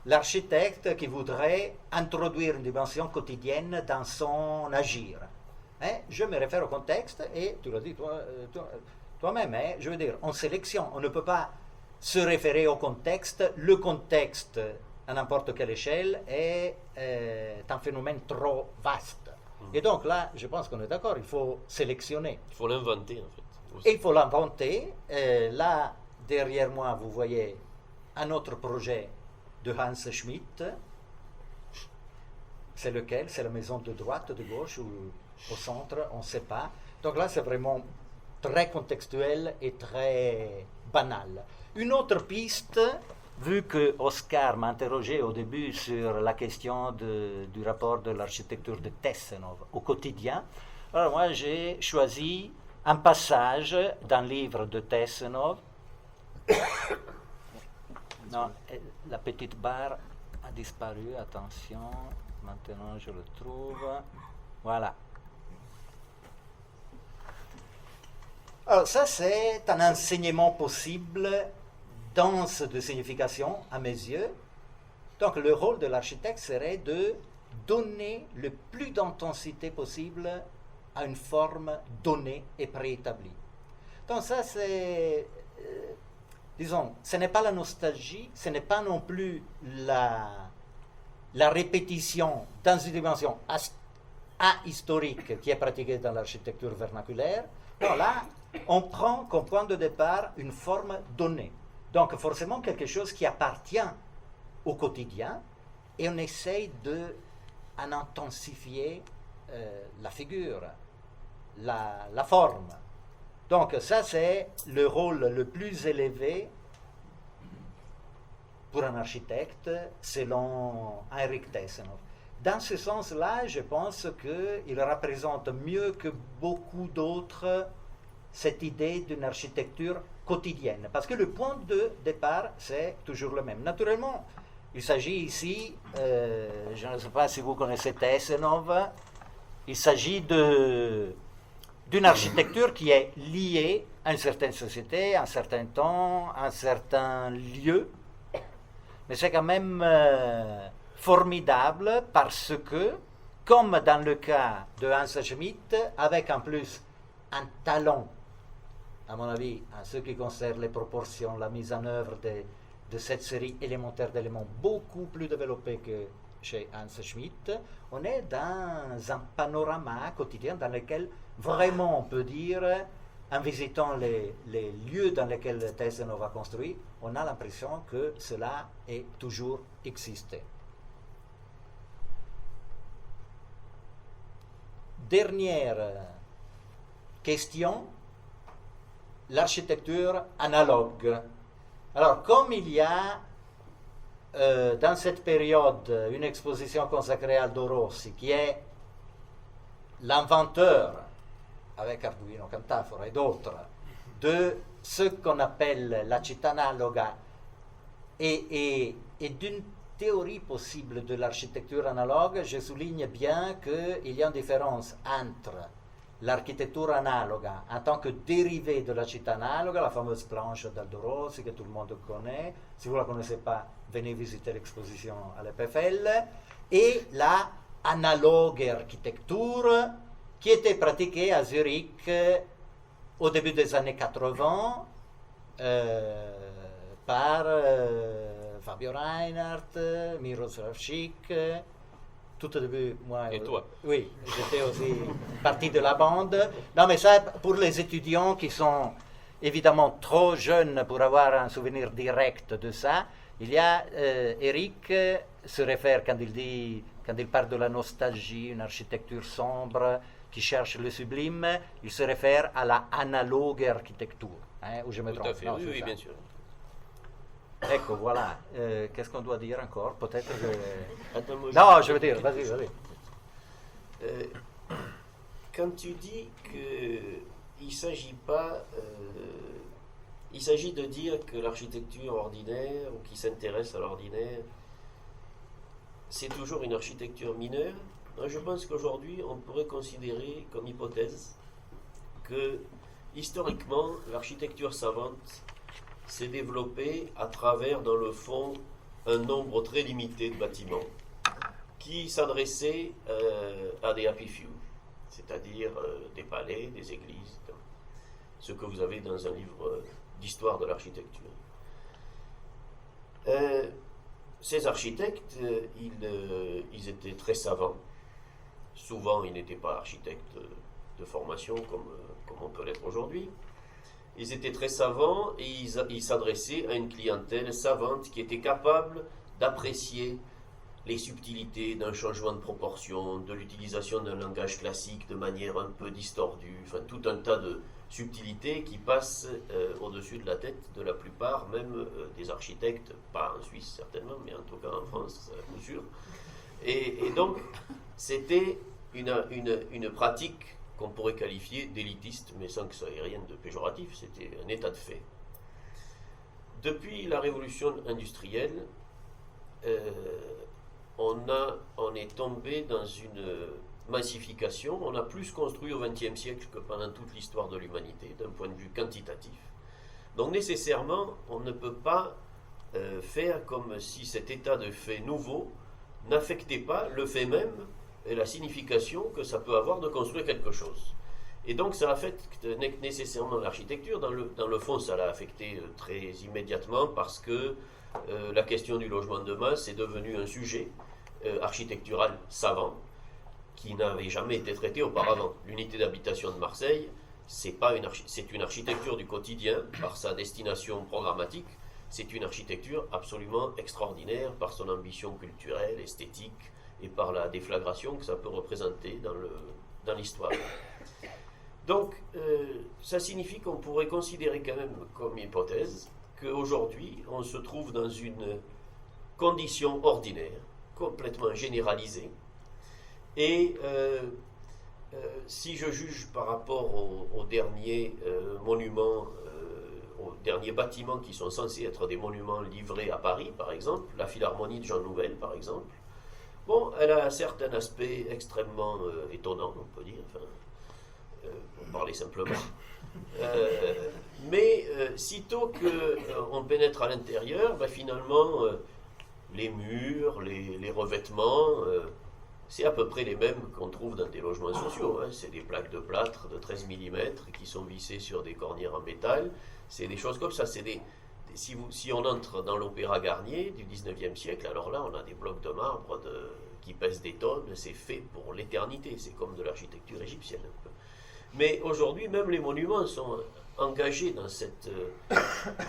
l'architecte qui voudrait introduire une dimension quotidienne dans son agir. Je me réfère au contexte et tu l'as dit toi-même, je veux dire, en sélection, on ne peut pas se référer au contexte. Le contexte, à n'importe quelle échelle, est un phénomène trop vaste. Et donc là, je pense qu'on est d'accord, il faut sélectionner.
Il faut l'inventer en fait. Aussi.
Et il faut l'inventer. Là, derrière moi, vous voyez un autre projet de Hans Schmidt. C'est lequel? C'est la maison de droite, de gauche ou au centre? On ne sait pas. Donc là, c'est vraiment très contextuel et très banal. Une autre piste, vu que Oscar m'a interrogé au début sur la question du rapport de l'architecture de Tessenov au quotidien, alors moi j'ai choisi un passage d'un livre de Tessenov. Non, la petite barre a disparu, attention, maintenant je le trouve. Voilà. Alors ça c'est un enseignement possible, dense de signification à mes yeux. Donc le rôle de l'architecte serait de donner le plus d'intensité possible à une forme donnée et préétablie. Donc ça c'est, disons, ce n'est pas la nostalgie, ce n'est pas non plus la répétition dans une dimension ahistorique qui est pratiquée dans l'architecture vernaculaire. Non, là, on prend comme point de départ une forme donnée. Donc forcément quelque chose qui appartient au quotidien et on essaye d'en intensifier la figure, la forme. Donc ça c'est le rôle le plus élevé pour un architecte selon Heinrich Tessenov. Dans ce sens-là, je pense qu'il représente mieux que beaucoup d'autres cette idée d'une architecture quotidienne. Parce que le point de départ, c'est toujours le même. Naturellement, il s'agit ici, je ne sais pas si vous connaissez Tessenov, il s'agit d'une architecture qui est liée à une certaine société, à un certain temps, à un certain lieu. Mais c'est quand même formidable parce que, comme dans le cas de Hans Schmidt, avec en plus un talent, à mon avis, en ce qui concerne les proportions, la mise en œuvre de cette série élémentaire d'éléments beaucoup plus développée que chez Hans Schmidt, on est dans un panorama quotidien dans lequel vraiment on peut dire, en visitant les lieux dans lesquels Tessenov a construit, on a l'impression que cela est toujours existé. Dernière question, l'architecture analogue. Alors, comme il y a dans cette période une exposition consacrée à Aldo Rossi, qui est l'inventeur, avec Arduino Cantafora et d'autres, de ce qu'on appelle la città analoga et d'une théorie possible de l'architecture analogue, je souligne bien qu'il y a une différence entre l'architecture analoga en tant que dérivée de la città analoga, la fameuse planche d'Aldo Rossi que tout le monde connaît. Si vous ne la connaissez pas, venez visiter l'exposition à l'EPFL. Et la analogue architecture qui était pratiquée à Zurich au début des années 80 par Fabio Reinhardt, Miroslav Schick. Tout au début, moi.
Et toi?
Oui, j'étais aussi partie de la bande. Non, mais ça, pour les étudiants qui sont évidemment trop jeunes pour avoir un souvenir direct de ça, il y a Eric se réfère quand il parle de la nostalgie, une architecture sombre qui cherche le sublime, il se réfère à la analogue architecture, où je me trompe.
Tout à fait,
non,
oui, bien sûr.
Ecco, voilà. Qu'est-ce qu'on doit dire encore? Peut-être que...
Attends, moi,
Non, je veux dire, vas-y.
Quand tu dis qu'il s'agit pas, il s'agit de dire que l'architecture ordinaire ou qui s'intéresse à l'ordinaire, c'est toujours une architecture mineure. Je pense qu'aujourd'hui, on pourrait considérer comme hypothèse que historiquement, l'architecture savante s'est développée à travers, dans le fond, un nombre très limité de bâtiments qui s'adressaient à des happy few, c'est-à-dire des palais, des églises, ce que vous avez dans un livre d'histoire de l'architecture. Ces architectes, ils étaient très savants Souvent, ils n'étaient pas architectes de formation comme on peut l'être aujourd'hui. Ils étaient très savants et ils s'adressaient à une clientèle savante qui était capable d'apprécier les subtilités d'un changement de proportion, de l'utilisation d'un langage classique de manière un peu distordue, enfin tout un tas de subtilités qui passent au-dessus de la tête de la plupart, même des architectes, pas en Suisse certainement, mais en tout cas en France, à coup sûr. Et donc, c'était une pratique qu'on pourrait qualifier d'élitiste, mais sans que ça ait rien de péjoratif, c'était un état de fait. Depuis la révolution industrielle, on est tombé dans une massification. On a plus construit au XXe siècle que pendant toute l'histoire de l'humanité, d'un point de vue quantitatif. Donc nécessairement, on ne peut pas faire comme si cet état de fait nouveau n'affectait pas le fait même et la signification que ça peut avoir de construire quelque chose. Et donc ça affecte nécessairement l'architecture. Dans le fond, ça l'a affecté très immédiatement parce que la question du logement de masse est devenue un sujet architectural savant qui n'avait jamais été traité auparavant. L'unité d'habitation de Marseille, c'est une architecture du quotidien par sa destination programmatique. C'est une architecture absolument extraordinaire par son ambition culturelle, esthétique et par la déflagration que ça peut représenter dans l'histoire. Donc, ça signifie qu'on pourrait considérer quand même comme hypothèse qu'aujourd'hui, on se trouve dans une condition ordinaire, complètement généralisée. Et si je juge par rapport aux derniers monuments, aux derniers bâtiments qui sont censés être des monuments livrés à Paris, par exemple, la Philharmonie de Jean Nouvel, par exemple, bon, elle a un certain aspect extrêmement étonnant, on peut dire, enfin, pour parler simplement. Mais sitôt qu'on pénètre à l'intérieur, ben, finalement, les murs, les revêtements, c'est à peu près les mêmes qu'on trouve dans des logements sociaux. Hein. C'est des plaques de plâtre de 13 mm qui sont vissées sur des cornières en métal. C'est des choses comme ça. Si on entre dans l'Opéra Garnier du 19e siècle, alors là, on a des blocs de marbre qui pèsent des tonnes. C'est fait pour l'éternité. C'est comme de l'architecture égyptienne un peu. Mais aujourd'hui, même les monuments sont engagés dans cette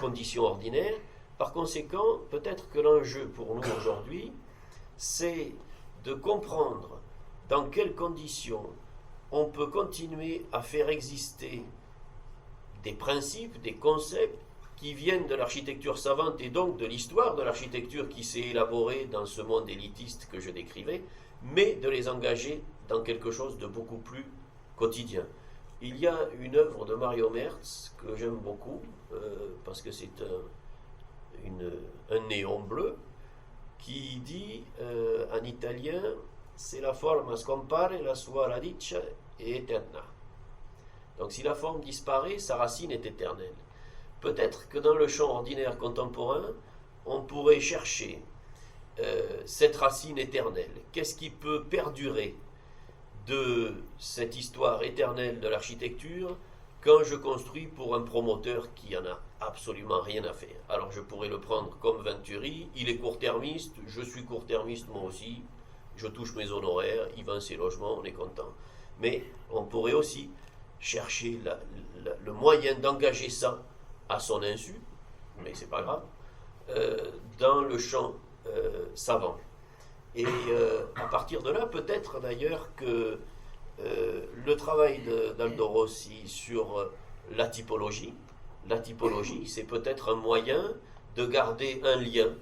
condition ordinaire. Par conséquent, peut-être que l'enjeu pour nous aujourd'hui, c'est de comprendre dans quelles conditions on peut continuer à faire exister des principes, des concepts qui viennent de l'architecture savante et donc de l'histoire de l'architecture qui s'est élaborée dans ce monde élitiste que je décrivais, mais de les engager dans quelque chose de beaucoup plus quotidien. Il y a une œuvre de Mario Merz que j'aime beaucoup parce que c'est un néon bleu qui dit en italien se la forma scompare la sua radice è eterna. Donc si la forme disparaît, sa racine est éternelle. Peut-être que dans le champ ordinaire contemporain, on pourrait chercher cette racine éternelle. Qu'est-ce qui peut perdurer de cette histoire éternelle de l'architecture quand je construis pour un promoteur qui en a absolument rien à faire. Alors je pourrais le prendre comme Venturi, il est court-termiste, je suis court-termiste moi aussi, je touche mes honoraires, il vend ses logements, on est content. Mais on pourrait aussi chercher le moyen d'engager ça à son insu, mais c'est pas grave, dans le champ savant. Et à partir de là, peut-être d'ailleurs que le travail d'Aldo Rossi sur la typologie, c'est peut-être un moyen de garder un lien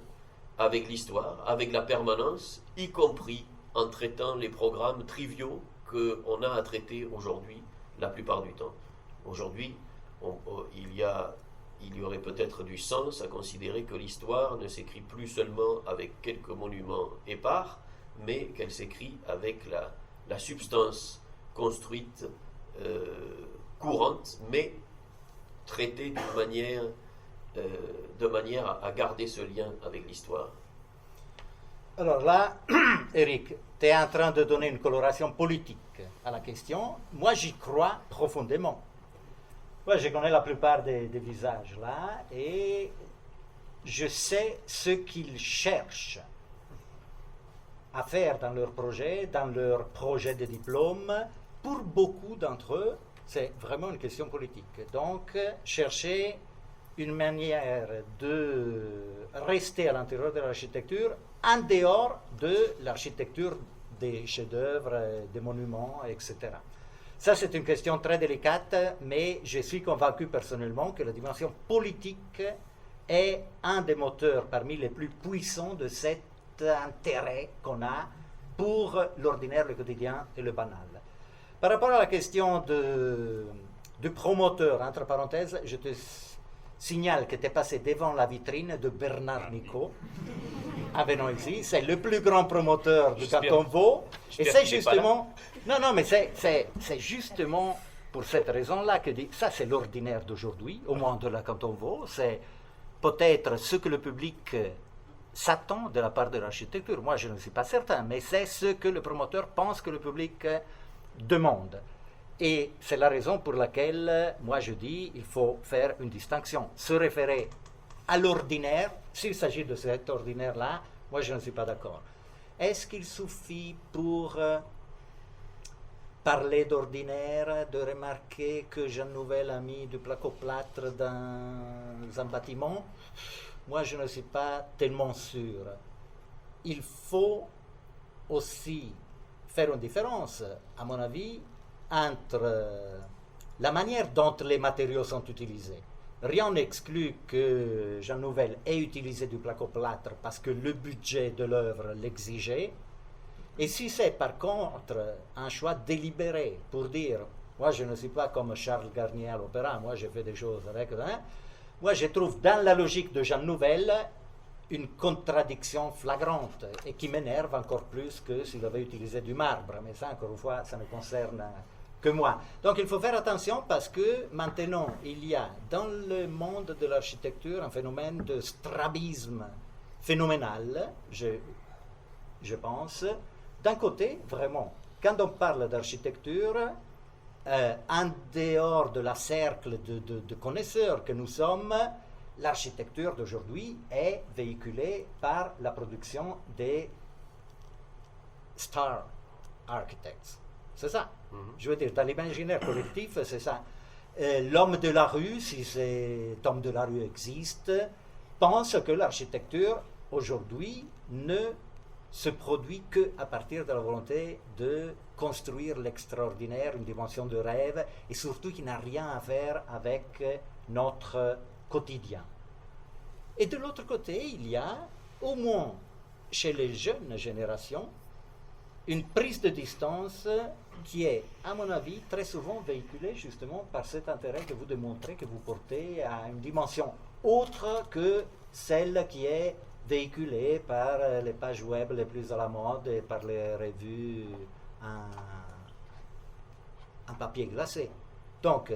avec l'histoire, avec la permanence, y compris en traitant les programmes triviaux qu'on a à traiter aujourd'hui la plupart du temps. Aujourd'hui, il y aurait peut-être du sens à considérer que l'histoire ne s'écrit plus seulement avec quelques monuments épars, mais qu'elle s'écrit avec la substance construite courante, mais traitée de manière à garder ce lien avec l'histoire.
Alors là, Eric, tu es en train de donner une coloration politique à la question. Moi, j'y crois profondément. Moi, je connais la plupart des visages là et je sais ce qu'ils cherchent. à faire dans leur projet de diplôme, pour beaucoup d'entre eux, c'est vraiment une question politique. Donc, chercher une manière de rester à l'intérieur de l'architecture en dehors de l'architecture des chefs-d'œuvre, des monuments, etc. Ça, c'est une question très délicate, mais je suis convaincu personnellement que la dimension politique est un des moteurs parmi les plus puissants de cet intérêt qu'on a pour l'ordinaire, le quotidien et le banal. Par rapport à la question du promoteur, entre parenthèses, je te signale que tu es passé devant la vitrine de Bernard Nicot, à Venons ici. C'est le plus grand promoteur du canton Vaud. Et c'est justement... Non, mais c'est justement pour cette raison-là que ça, c'est l'ordinaire d'aujourd'hui, au moins de la canton Vaud. C'est peut-être ce que le public s'attend de la part de l'architecture. Moi, je ne suis pas certain, mais c'est ce que le promoteur pense que le public demande. Et c'est la raison pour laquelle, moi, je dis il faut faire une distinction. Se référer à l'ordinaire, s'il s'agit de cet ordinaire-là, moi, je ne suis pas d'accord. Est-ce qu'il suffit pour parler d'ordinaire, de remarquer que Jean Nouvel a mis du placo-plâtre dans un bâtiment? Moi, je ne suis pas tellement sûr. Il faut aussi faire une différence, à mon avis, entre la manière dont les matériaux sont utilisés. Rien n'exclut que Jean Nouvel ait utilisé du placo-plâtre parce que le budget de l'œuvre l'exigeait. Et si c'est par contre un choix délibéré pour dire « moi je ne suis pas comme Charles Garnier à l'opéra, moi je fais des choses avec... » Moi je trouve dans la logique de Jean Nouvel une contradiction flagrante et qui m'énerve encore plus que s'il avait utilisé du marbre. Mais ça, encore une fois, ça ne concerne que moi. Donc il faut faire attention parce que maintenant, il y a dans le monde de l'architecture un phénomène de strabisme phénoménal, je pense. D'un côté, vraiment, quand on parle d'architecture, en dehors de la cercle de connaisseurs que nous sommes, l'architecture d'aujourd'hui est véhiculée par la production des star architects. C'est ça. Je veux dire, dans l'imaginaire collectif, c'est ça. L'homme de la rue, si cet homme de la rue existe, pense que l'architecture, aujourd'hui, ne se produit qu'à partir de la volonté de construire l'extraordinaire, une dimension de rêve, et surtout qui n'a rien à faire avec notre quotidien. Et de l'autre côté, il y a, au moins chez les jeunes générations, une prise de distance qui est, à mon avis, très souvent véhiculée justement par cet intérêt que vous démontrez, que vous portez à une dimension autre que celle qui est véhiculée par les pages web les plus à la mode et par les revues en papier glacé. Donc,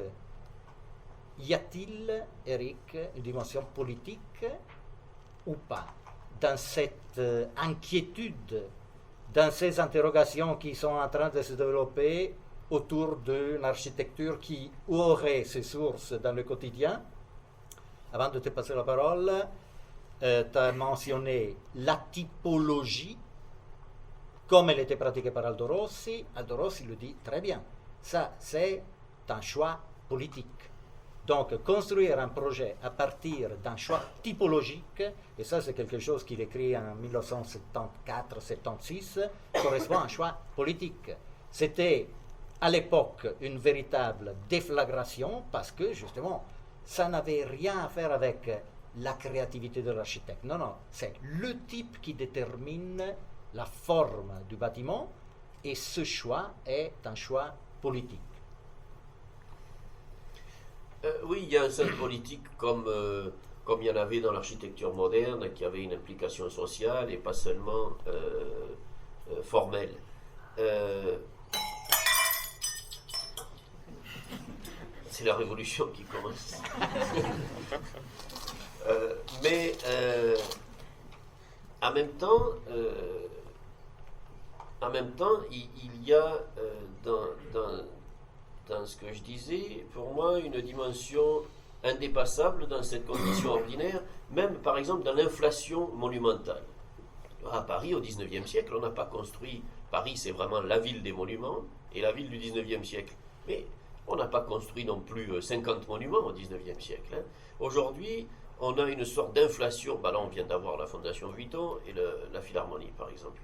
y a-t-il, Eric, une dimension politique ou pas dans cette inquiétude, dans ces interrogations qui sont en train de se développer autour d'une architecture qui aurait ses sources dans le quotidien? Avant de te passer la parole, tu as mentionné la typologie comme elle était pratiquée par Aldo Rossi. Aldo Rossi le dit très bien. Ça, c'est un choix politique. Donc, construire un projet à partir d'un choix typologique, et ça c'est quelque chose qu'il écrit en 1974-76, correspond à un choix politique. C'était à l'époque une véritable déflagration parce que justement, ça n'avait rien à faire avec la créativité de l'architecte. Non, non, c'est le type qui détermine la forme du bâtiment et ce choix est un choix politique.
Oui, il y a un sens politique comme il y en avait dans l'architecture moderne, qui avait une implication sociale et pas seulement formelle. C'est la révolution qui commence. Mais en même temps, il y a dans ce que je disais, pour moi, une dimension indépassable dans cette condition ordinaire, même par exemple dans l'inflation monumentale. À Paris, au XIXe siècle, on n'a pas construit... Paris, c'est vraiment la ville des monuments, et la ville du XIXe siècle. Mais on n'a pas construit non plus 50 monuments au XIXe siècle. Hein. Aujourd'hui, on a une sorte d'inflation. Là, on vient d'avoir la Fondation Vuitton et la Philharmonie, par exemple.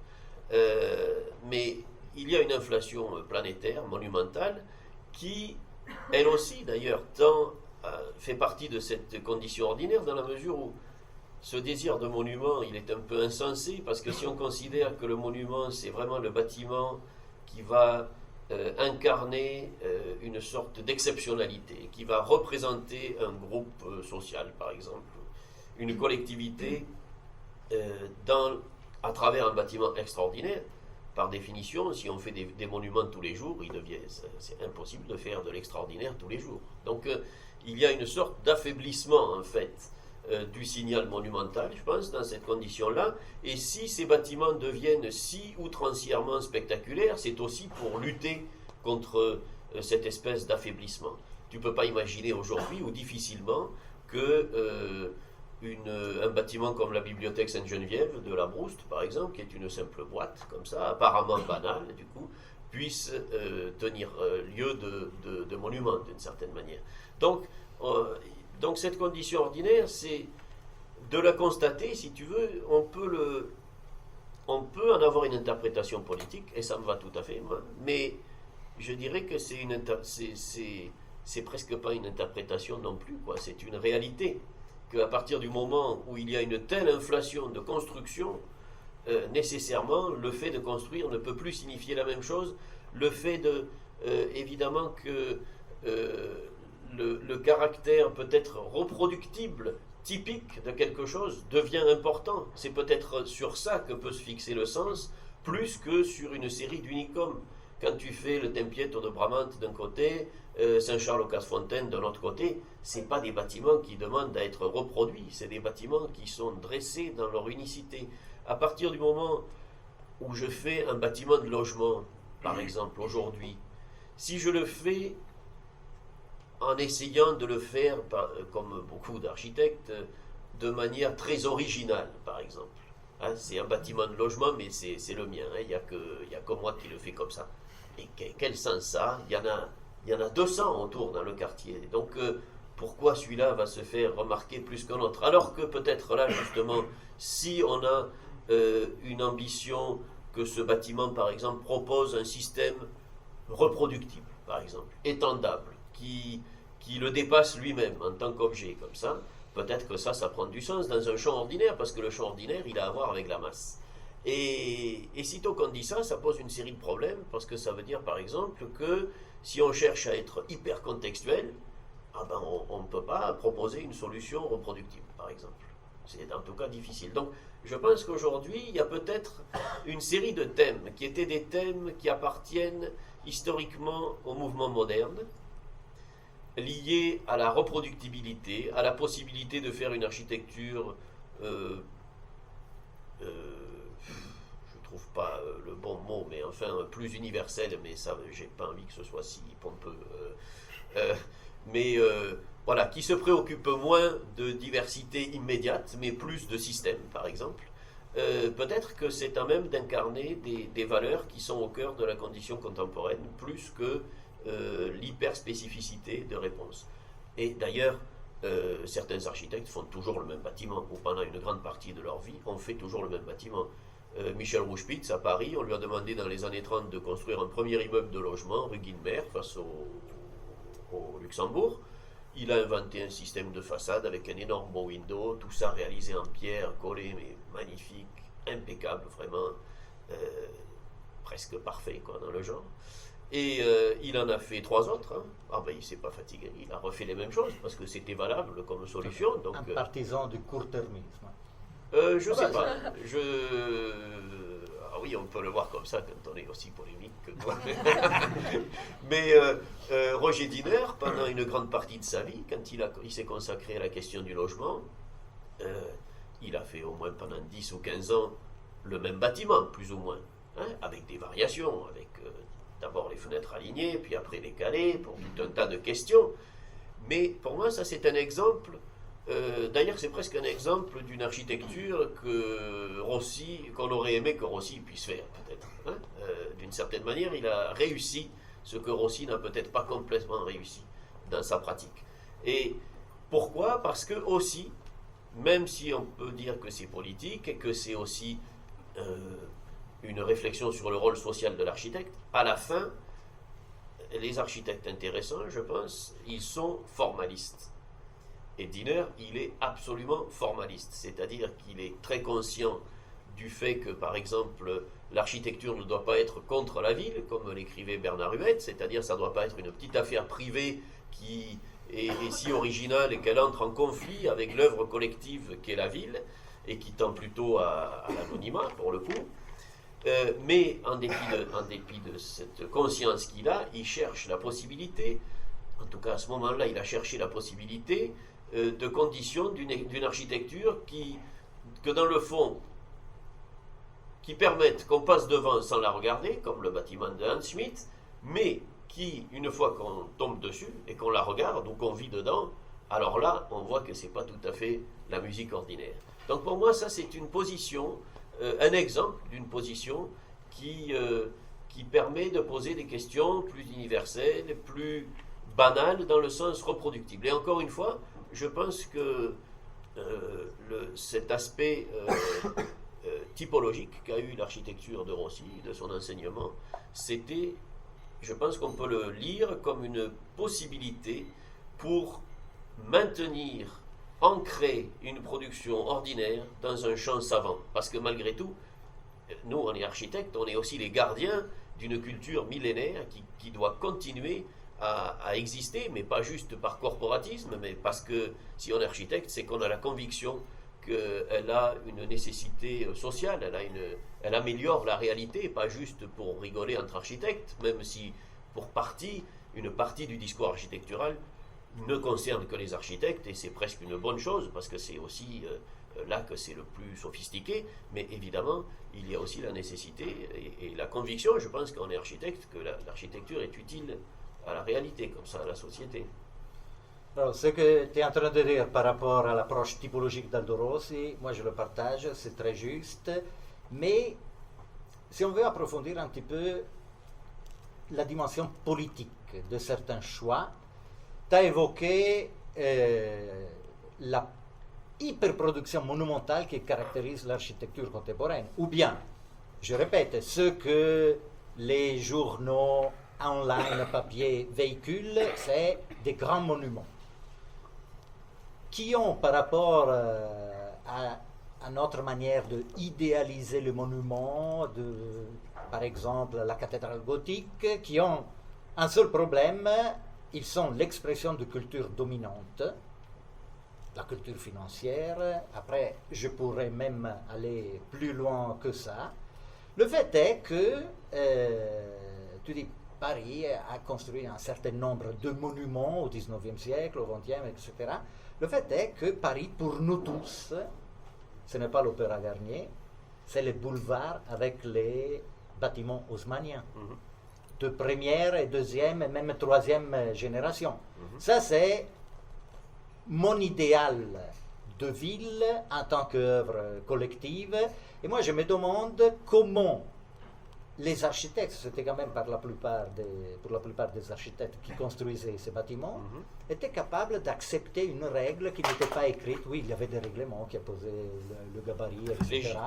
Mais il y a une inflation planétaire, monumentale, qui, elle aussi, d'ailleurs, fait partie de cette condition ordinaire, dans la mesure où ce désir de monument, il est un peu insensé, parce que si on considère que le monument, c'est vraiment le bâtiment qui va incarner une sorte d'exceptionnalité, qui va représenter un groupe social, par exemple, une collectivité à travers un bâtiment extraordinaire. Par définition, si on fait des monuments tous les jours, c'est impossible de faire de l'extraordinaire tous les jours. Donc il y a une sorte d'affaiblissement, en fait, du signal monumental, je pense, dans cette condition-là. Et si ces bâtiments deviennent si outrancièrement spectaculaires, c'est aussi pour lutter contre cette espèce d'affaiblissement. Tu ne peux pas imaginer aujourd'hui, ou difficilement, que un bâtiment comme la bibliothèque Sainte-Geneviève de la Brouste, par exemple, qui est une simple boîte, comme ça, apparemment banale, du coup, puisse tenir lieu de monument, d'une certaine manière. Donc cette condition ordinaire, c'est de la constater, si tu veux, on peut en avoir une interprétation politique, et ça me va tout à fait, moi, mais je dirais que c'est presque pas une interprétation non plus, quoi. C'est une réalité, qu'à partir du moment où il y a une telle inflation de construction, nécessairement, le fait de construire ne peut plus signifier la même chose. Le fait évidemment que le caractère peut-être reproductible, typique de quelque chose, devient important. C'est peut-être sur ça que peut se fixer le sens, plus que sur une série d'unicums. Quand tu fais le Tempietto de Bramante d'un côté, Saint-Charles-aux-Quatre-Fontaines de l'autre côté, ce n'est pas des bâtiments qui demandent à être reproduits, c'est des bâtiments qui sont dressés dans leur unicité. À partir du moment où je fais un bâtiment de logement, par exemple, aujourd'hui, si je le fais en essayant de le faire, comme beaucoup d'architectes, de manière très originale, par exemple. Hein, c'est un bâtiment de logement, mais c'est le mien. Il n'y a que moi qui le fais comme ça. Et quel sens ça? Il y en a 200 autour dans le quartier. Donc, pourquoi celui-là va se faire remarquer plus qu'un autre? Alors que peut-être là, justement, si on a une ambition que ce bâtiment, par exemple, propose un système reproductible, par exemple, étendable, qui le dépasse lui-même en tant qu'objet, comme ça, peut-être que ça prend du sens dans un champ ordinaire, parce que le champ ordinaire, il a à voir avec la masse. Et sitôt qu'on dit ça pose une série de problèmes, parce que ça veut dire, par exemple, que si on cherche à être hyper contextuel, on ne peut pas proposer une solution reproductible, par exemple. C'est en tout cas difficile. Donc, je pense qu'aujourd'hui, il y a peut-être une série de thèmes qui étaient des thèmes qui appartiennent historiquement au mouvement moderne, liés à la reproductibilité, à la possibilité de faire une architecture, je trouve pas le bon mot, mais enfin plus universelle, mais ça, j'ai pas envie que ce soit si pompeux. Voilà, qui se préoccupe moins de diversité immédiate, mais plus de système, par exemple. Peut-être que c'est à même d'incarner des valeurs qui sont au cœur de la condition contemporaine, plus que l'hyperspécificité de réponse. Et d'ailleurs, certains architectes font toujours le même bâtiment, ou pendant une grande partie de leur vie, on fait toujours le même bâtiment. Michel Rouchepitz, à Paris, on lui a demandé dans les années 30 de construire un premier immeuble de logement, rue Guilmer, face au Luxembourg. Il a inventé un système de façade avec un énorme beau window, tout ça réalisé en pierre, collé, mais magnifique, impeccable, vraiment, presque parfait quoi, dans le genre. Et il en a fait 3 autres. Hein. Il ne s'est pas fatigué, il a refait les mêmes choses, parce que c'était valable comme solution. Donc,
un partisan du court-termisme.
Je ne sais pas. Ah oui, on peut le voir comme ça quand on est aussi polémique que toi. Mais Roger Diner, pendant une grande partie de sa vie, quand il s'est consacré à la question du logement, il a fait au moins pendant 10 ou 15 ans le même bâtiment, plus ou moins, hein, avec des variations, avec d'abord les fenêtres alignées, puis après décalées, pour tout un tas de questions. Mais pour moi, ça c'est un exemple D'ailleurs, c'est presque un exemple d'une architecture qu'on aurait aimé que Rossi puisse faire, peut-être. Hein. D'une certaine manière, il a réussi ce que Rossi n'a peut-être pas complètement réussi dans sa pratique. Et pourquoi? Parce que aussi, même si on peut dire que c'est politique et que c'est aussi une réflexion sur le rôle social de l'architecte, à la fin, les architectes intéressants, je pense, ils sont formalistes. Et Diener, il est absolument formaliste, c'est-à-dire qu'il est très conscient du fait que, par exemple, l'architecture ne doit pas être contre la ville, comme l'écrivait Bernard Huet, c'est-à-dire ça ne doit pas être une petite affaire privée qui est si originale et qu'elle entre en conflit avec l'œuvre collective qu'est la ville, et qui tend plutôt à l'anonymat, pour le coup. Mais en dépit de cette conscience qu'il a, il cherche la possibilité, en tout cas à ce moment-là, il a cherché la possibilité de conditions d'une architecture que dans le fond, qui permettent qu'on passe devant sans la regarder, comme le bâtiment de Hans Schmidt, mais qui, une fois qu'on tombe dessus et qu'on la regarde ou qu'on vit dedans, alors là, on voit que c'est pas tout à fait la musique ordinaire. Donc pour moi, ça c'est une position, un exemple d'une position qui permet de poser des questions plus universelles, plus banales dans le sens reproductible. Et encore une fois, je pense que cet aspect typologique qu'a eu l'architecture de Rossi, de son enseignement, c'était, je pense qu'on peut le lire comme une possibilité pour maintenir, ancrer une production ordinaire dans un champ savant. Parce que malgré tout, nous, on est architectes, on est aussi les gardiens d'une culture millénaire qui doit continuer à exister, mais pas juste par corporatisme, mais parce que si on est architecte, c'est qu'on a la conviction qu'elle a une nécessité sociale, elle améliore la réalité, pas juste pour rigoler entre architectes, même si pour une partie du discours architectural ne concerne que les architectes, et c'est presque une bonne chose, parce que c'est aussi là que c'est le plus sophistiqué, mais évidemment, il y a aussi la nécessité et la conviction, je pense qu'on est architecte, que l'architecture est utile à la réalité, comme ça, à la société.
Alors, ce que tu es en train de dire par rapport à l'approche typologique d'Aldo Rossi, moi je le partage, c'est très juste, mais si on veut approfondir un petit peu la dimension politique de certains choix, tu as évoqué la hyperproduction monumentale qui caractérise l'architecture contemporaine, ou bien, je répète, ce que les journaux online, papier, véhiculent, c'est des grands monuments qui ont, par rapport à notre manière d'idéaliser le monument, par exemple la cathédrale gothique, qui ont un seul problème, ils sont l'expression de culture dominante, la culture financière. Après, je pourrais même aller plus loin que ça. Le fait est que, tu dis, Paris a construit un certain nombre de monuments au XIXe siècle, au XXe, etc. Le fait est que Paris, pour nous tous, ce n'est pas l'Opéra Garnier, c'est le boulevard avec les bâtiments haussmanniens, de première et deuxième et même troisième génération. Ça, c'est mon idéal de ville en tant qu'œuvre collective. Et moi, je me demande comment les architectes, c'était quand même pour la plupart des architectes qui construisaient ces bâtiments, étaient capables d'accepter une règle qui n'était pas écrite. Oui, il y avait des règlements qui imposaient le gabarit, etc.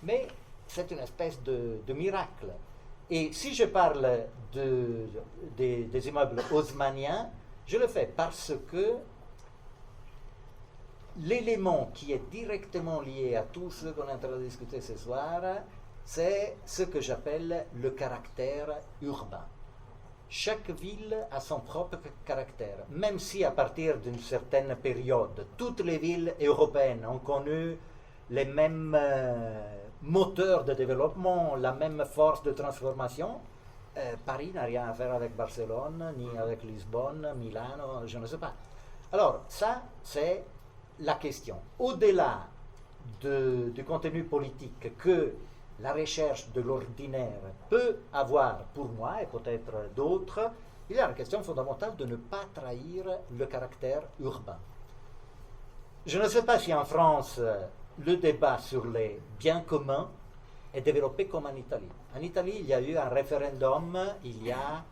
Mais c'est une espèce de miracle. Et si je parle des immeubles haussmanniens, je le fais parce que l'élément qui est directement lié à tout ce qu'on est en train de discuter ce soir, c'est ce que j'appelle le caractère urbain. Chaque ville a son propre caractère, même si à partir d'une certaine période, toutes les villes européennes ont connu les mêmes moteurs de développement, la même force de transformation. Paris n'a rien à faire avec Barcelone, ni avec Lisbonne, Milano, je ne sais pas. Alors, ça, c'est la question. Au-delà du contenu politique que la recherche de l'ordinaire peut avoir pour moi, et peut-être d'autres, il y a la question fondamentale de ne pas trahir le caractère urbain. Je ne sais pas si en France, le débat sur les biens communs est développé comme en Italie. En Italie, il y a eu un référendum il y a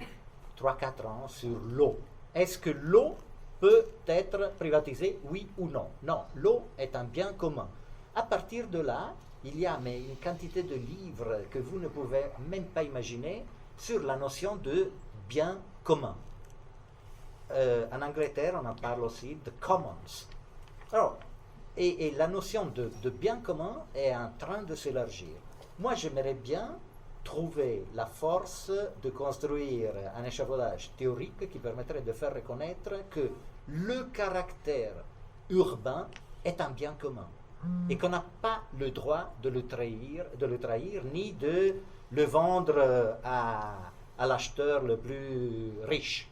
3-4 ans sur l'eau. Est-ce que l'eau peut être privatisée, oui ou non? Non, l'eau est un bien commun. À partir de là, il y a une quantité de livres que vous ne pouvez même pas imaginer sur la notion de bien commun. En Angleterre, on en parle aussi de commons. Alors, et la notion de bien commun est en train de s'élargir. Moi, j'aimerais bien trouver la force de construire un échafaudage théorique qui permettrait de faire reconnaître que le caractère urbain est un bien commun et qu'on n'a pas le droit de le trahir ni de le vendre à l'acheteur le plus riche.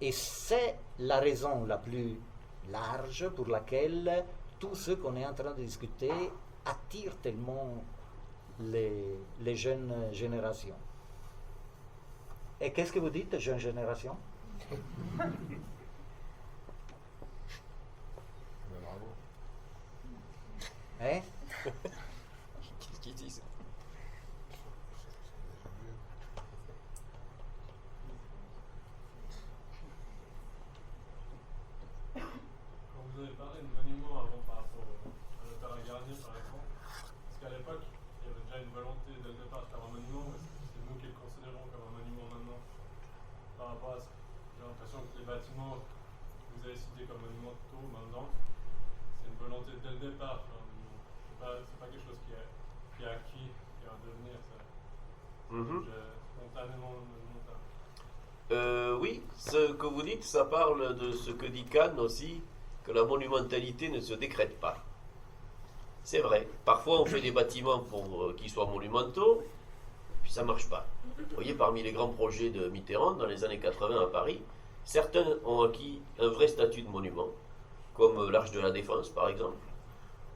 Et c'est la raison la plus large pour laquelle tout ce qu'on est en train de discuter attire tellement les jeunes générations. Et qu'est-ce que vous dites, jeune génération? Hein?
Qu'est-ce qu'ils disent?
Quand vous avez parlé de monuments avant par rapport à l'opéra Garnier par exemple, est-ce qu'à l'époque il y avait déjà une volonté dès le départ de faire un monument, ou est-ce que c'est nous qui le considérons comme un monument maintenant? Par rapport à ce, j'ai l'impression que les bâtiments que vous avez cités comme monumentaux maintenant, c'est une volonté dès le départ. C'est pas quelque chose qui est acquis, qui va devenir ça. Spontanément monumental.
Oui, ce que vous dites, ça parle de ce que dit Kahn aussi, que la monumentalité ne se décrète pas. C'est vrai, parfois on fait des bâtiments pour qu'ils soient monumentaux, puis ça ne marche pas. Vous voyez, parmi les grands projets de Mitterrand dans les années 80 à Paris, certains ont acquis un vrai statut de monument, comme l'Arche de la Défense par exemple.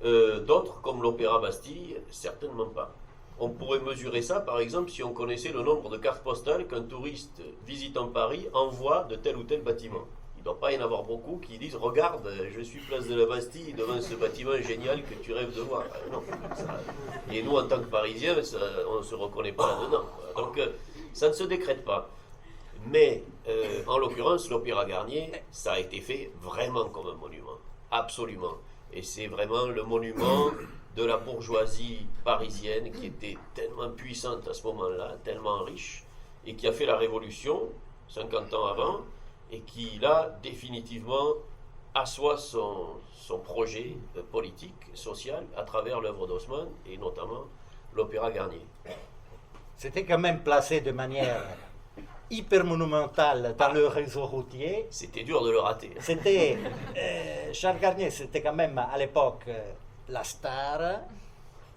D'autres, comme l'Opéra Bastille, certainement pas. On pourrait mesurer ça, par exemple, si on connaissait le nombre de cartes postales qu'un touriste visitant Paris envoie de tel ou tel bâtiment. Il ne doit pas y en avoir beaucoup qui disent « Regarde, je suis place de la Bastille devant ce bâtiment génial que tu rêves de voir. » Non, ça, et nous, en tant que Parisiens, ça, on ne se reconnaît pas là-dedans. Donc, ça ne se décrète pas. Mais, en l'occurrence, l'Opéra Garnier, ça a été fait vraiment comme un monument. Absolument. Et c'est vraiment le monument de la bourgeoisie parisienne qui était tellement puissante à ce moment-là, tellement riche, et qui a fait la révolution 50 ans avant, et qui, là, définitivement, assoit son projet politique, social, à travers l'œuvre d'Haussmann, et notamment l'Opéra Garnier.
C'était quand même placé de manière hyper monumentale dans le réseau routier.
C'était dur de le rater.
C'était Charles Garnier, c'était quand même à l'époque la star,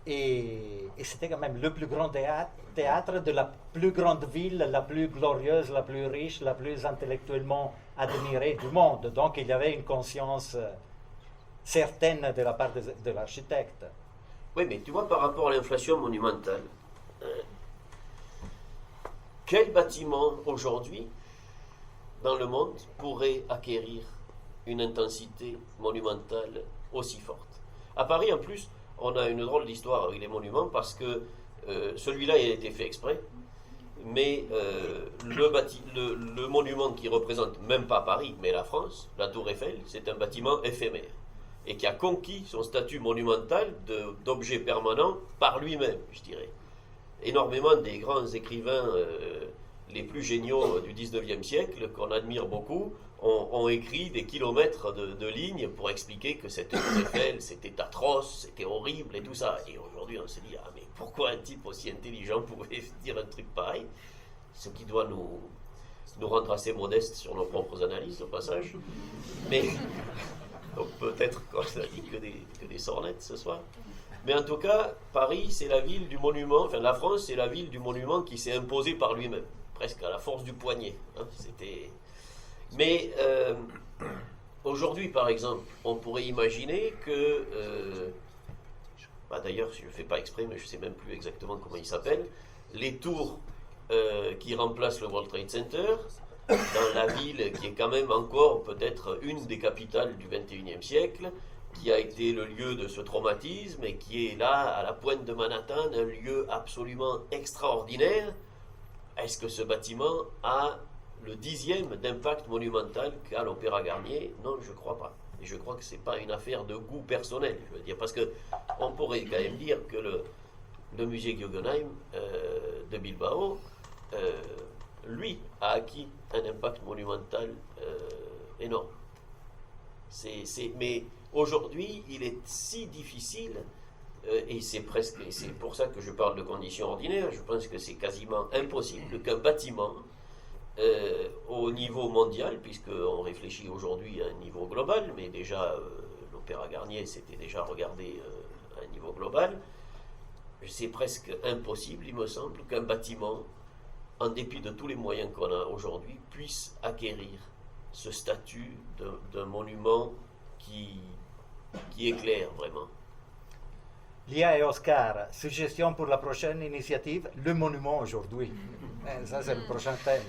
et c'était quand même le plus grand théâtre de la plus grande ville, la plus glorieuse, la plus riche, la plus intellectuellement admirée du monde. Donc il y avait une conscience certaine de la part de l'architecte.
Oui, mais tu vois, par rapport à l'inflation monumentale, quel bâtiment aujourd'hui dans le monde pourrait acquérir une intensité monumentale aussi forte? À Paris, en plus, on a une drôle d'histoire avec les monuments parce que celui-là, il a été fait exprès, mais le monument qui représente même pas Paris, mais la France, la Tour Eiffel, c'est un bâtiment éphémère et qui a conquis son statut monumental d'objet permanent par lui-même, je dirais. Énormément des grands écrivains les plus géniaux du 19e siècle, qu'on admire beaucoup, ont écrit des kilomètres de lignes pour expliquer que cette Tour Eiffel, c'était atroce, c'était horrible et tout ça. Et aujourd'hui, on se dit, ah mais pourquoi un type aussi intelligent pouvait dire un truc pareil? Ce qui doit nous rendre assez modestes sur nos propres analyses, au passage. Mais, donc peut-être qu'on n'a dit que des sornettes ce soir. Mais en tout cas, Paris, c'est la ville du monument, enfin la France, c'est la ville du monument qui s'est imposé par lui-même, presque à la force du poignet. Hein, mais aujourd'hui, par exemple, on pourrait imaginer que, d'ailleurs, je ne le fais pas exprès, mais je ne sais même plus exactement comment il s'appelle, les tours qui remplacent le World Trade Center, dans la ville qui est quand même encore peut-être une des capitales du 21e siècle, qui a été le lieu de ce traumatisme et qui est là, à la pointe de Manhattan, un lieu absolument extraordinaire. Est-ce que ce bâtiment a le 10e d'impact monumental qu'a l'Opéra Garnier? Non, je ne crois pas. Et je crois que ce n'est pas une affaire de goût personnel, je veux dire, parce qu'on pourrait quand même dire que le musée Guggenheim de Bilbao, lui, a acquis un impact monumental énorme. Mais aujourd'hui, il est si difficile, et c'est pour ça que je parle de conditions ordinaires, je pense que c'est quasiment impossible qu'un bâtiment, au niveau mondial, puisqu'on réfléchit aujourd'hui à un niveau global, mais déjà l'Opéra Garnier s'était déjà regardé à un niveau global, c'est presque impossible, il me semble, qu'un bâtiment, en dépit de tous les moyens qu'on a aujourd'hui, puisse acquérir ce statut d'un monument qui éclaire vraiment.
Lia et Oscar, suggestion pour la prochaine initiative, le monument aujourd'hui. Ça, c'est le prochain thème.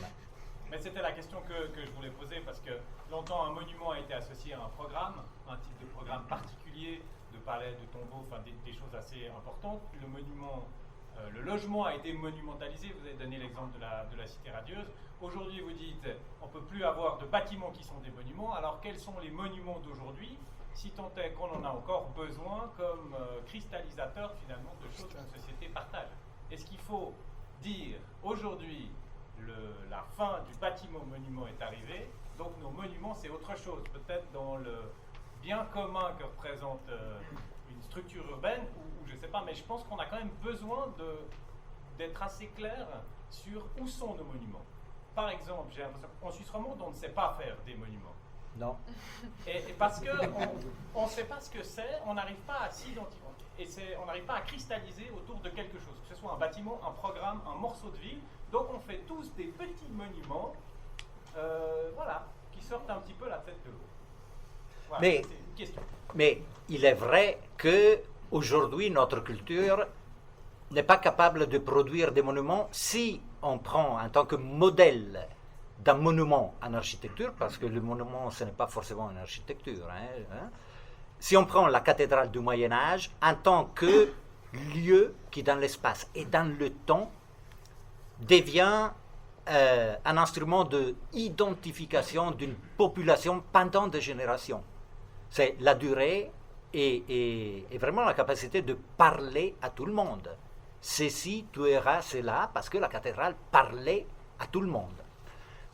Mais c'était la question que je voulais poser, parce que longtemps, un monument a été associé à un programme, un type de programme particulier, de palais, de tombeaux, enfin des choses assez importantes. Le monument, le logement a été monumentalisé. Vous avez donné l'exemple de la Cité radieuse. Aujourd'hui, vous dites, on ne peut plus avoir de bâtiments qui sont des monuments. Alors, quels sont les monuments d'aujourd'hui, si tant est qu'on en a encore besoin comme cristallisateur, finalement, de choses qu'une société partage? Est-ce qu'il faut dire, aujourd'hui, la fin du bâtiment monument est arrivée, donc nos monuments, c'est autre chose, peut-être dans le bien commun que représente une structure urbaine, ou je ne sais pas, mais je pense qu'on a quand même besoin d'être assez clair sur où sont nos monuments. Par exemple, j'ai l'impression qu'en Suisse romande, on ne sait pas faire des monuments.
Non.
Et parce qu'on ne sait pas ce que c'est, on n'arrive pas à s'identifier. Et on n'arrive pas à cristalliser autour de quelque chose, que ce soit un bâtiment, un programme, un morceau de ville. Donc on fait tous des petits monuments, voilà, qui sortent un petit peu la tête de l'eau. Voilà,
Mais-
c'est une question.
Mais il est vrai que aujourd'hui notre culture n'est pas capable de produire des monuments si on prend en tant que modèle d'un monument en architecture, parce que le monument ce n'est pas forcément une architecture, si on prend la cathédrale du Moyen-Âge en tant que lieu qui dans l'espace et dans le temps devient un instrument d'identification d'une population pendant des générations. C'est la durée et vraiment la capacité de parler à tout le monde. Ceci tuera cela parce que la cathédrale parlait à tout le monde.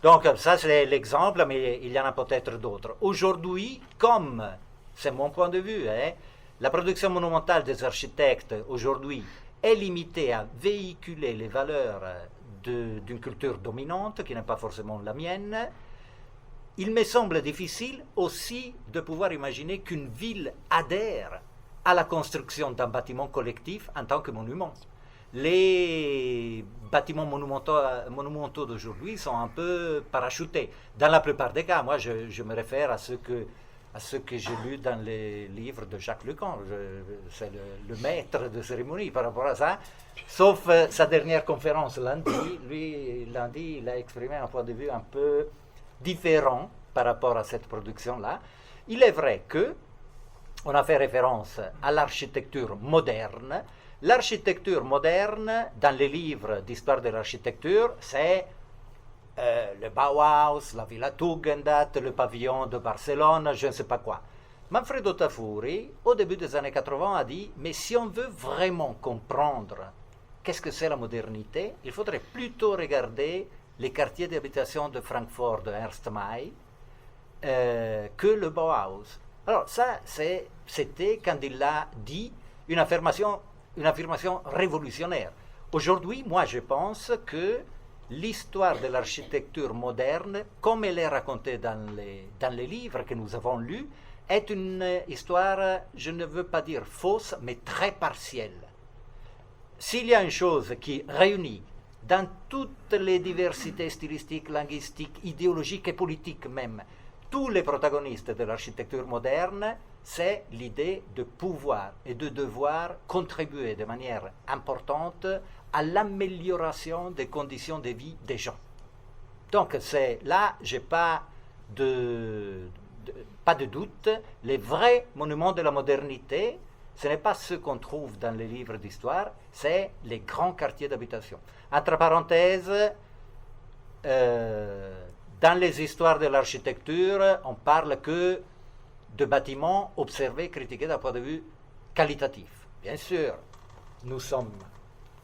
Donc ça c'est l'exemple, mais il y en a peut-être d'autres. Aujourd'hui, comme, c'est mon point de vue, la production monumentale des architectes aujourd'hui est limitée à véhiculer les valeurs d'une culture dominante qui n'est pas forcément la mienne, il me semble difficile aussi de pouvoir imaginer qu'une ville adhère à la construction d'un bâtiment collectif en tant que monument. Les bâtiments monumentaux d'aujourd'hui sont un peu parachutés. Dans la plupart des cas, moi je me réfère à ce que j'ai lu dans les livres de Jacques Lecan. C'est le maître de cérémonie par rapport à ça. Sauf sa dernière conférence lundi. Lui, lundi, il a exprimé un point de vue un peu différent par rapport à cette production-là. Il est vrai que on a fait référence à l'architecture moderne. L'architecture moderne, dans les livres d'histoire de l'architecture, c'est le Bauhaus, la Villa Tugendhat, le pavillon de Barcelone, je ne sais pas quoi. Manfredo Tafuri, au début des années 80, a dit « Mais si on veut vraiment comprendre qu'est-ce que c'est la modernité, il faudrait plutôt regarder les quartiers d'habitation de Francfort de Ernst May que le Bauhaus. » Alors ça, c'était, quand il l'a dit, une affirmation révolutionnaire. Aujourd'hui, moi, je pense que l'histoire de l'architecture moderne, comme elle est racontée dans les livres que nous avons lus, est une histoire, je ne veux pas dire fausse, mais très partielle. S'il y a une chose qui réunit dans toutes les diversités stylistiques, linguistiques, idéologiques et politiques même, tous les protagonistes de l'architecture moderne, c'est l'idée de pouvoir et de devoir contribuer de manière importante à l'amélioration des conditions de vie des gens. Donc là, je n'ai pas pas de doute, les vrais monuments de la modernité, ce n'est pas ceux qu'on trouve dans les livres d'histoire, c'est les grands quartiers d'habitation. Entre parenthèses, dans les histoires de l'architecture, on parle que de bâtiments observés, critiqués d'un point de vue qualitatif. Bien sûr, nous sommes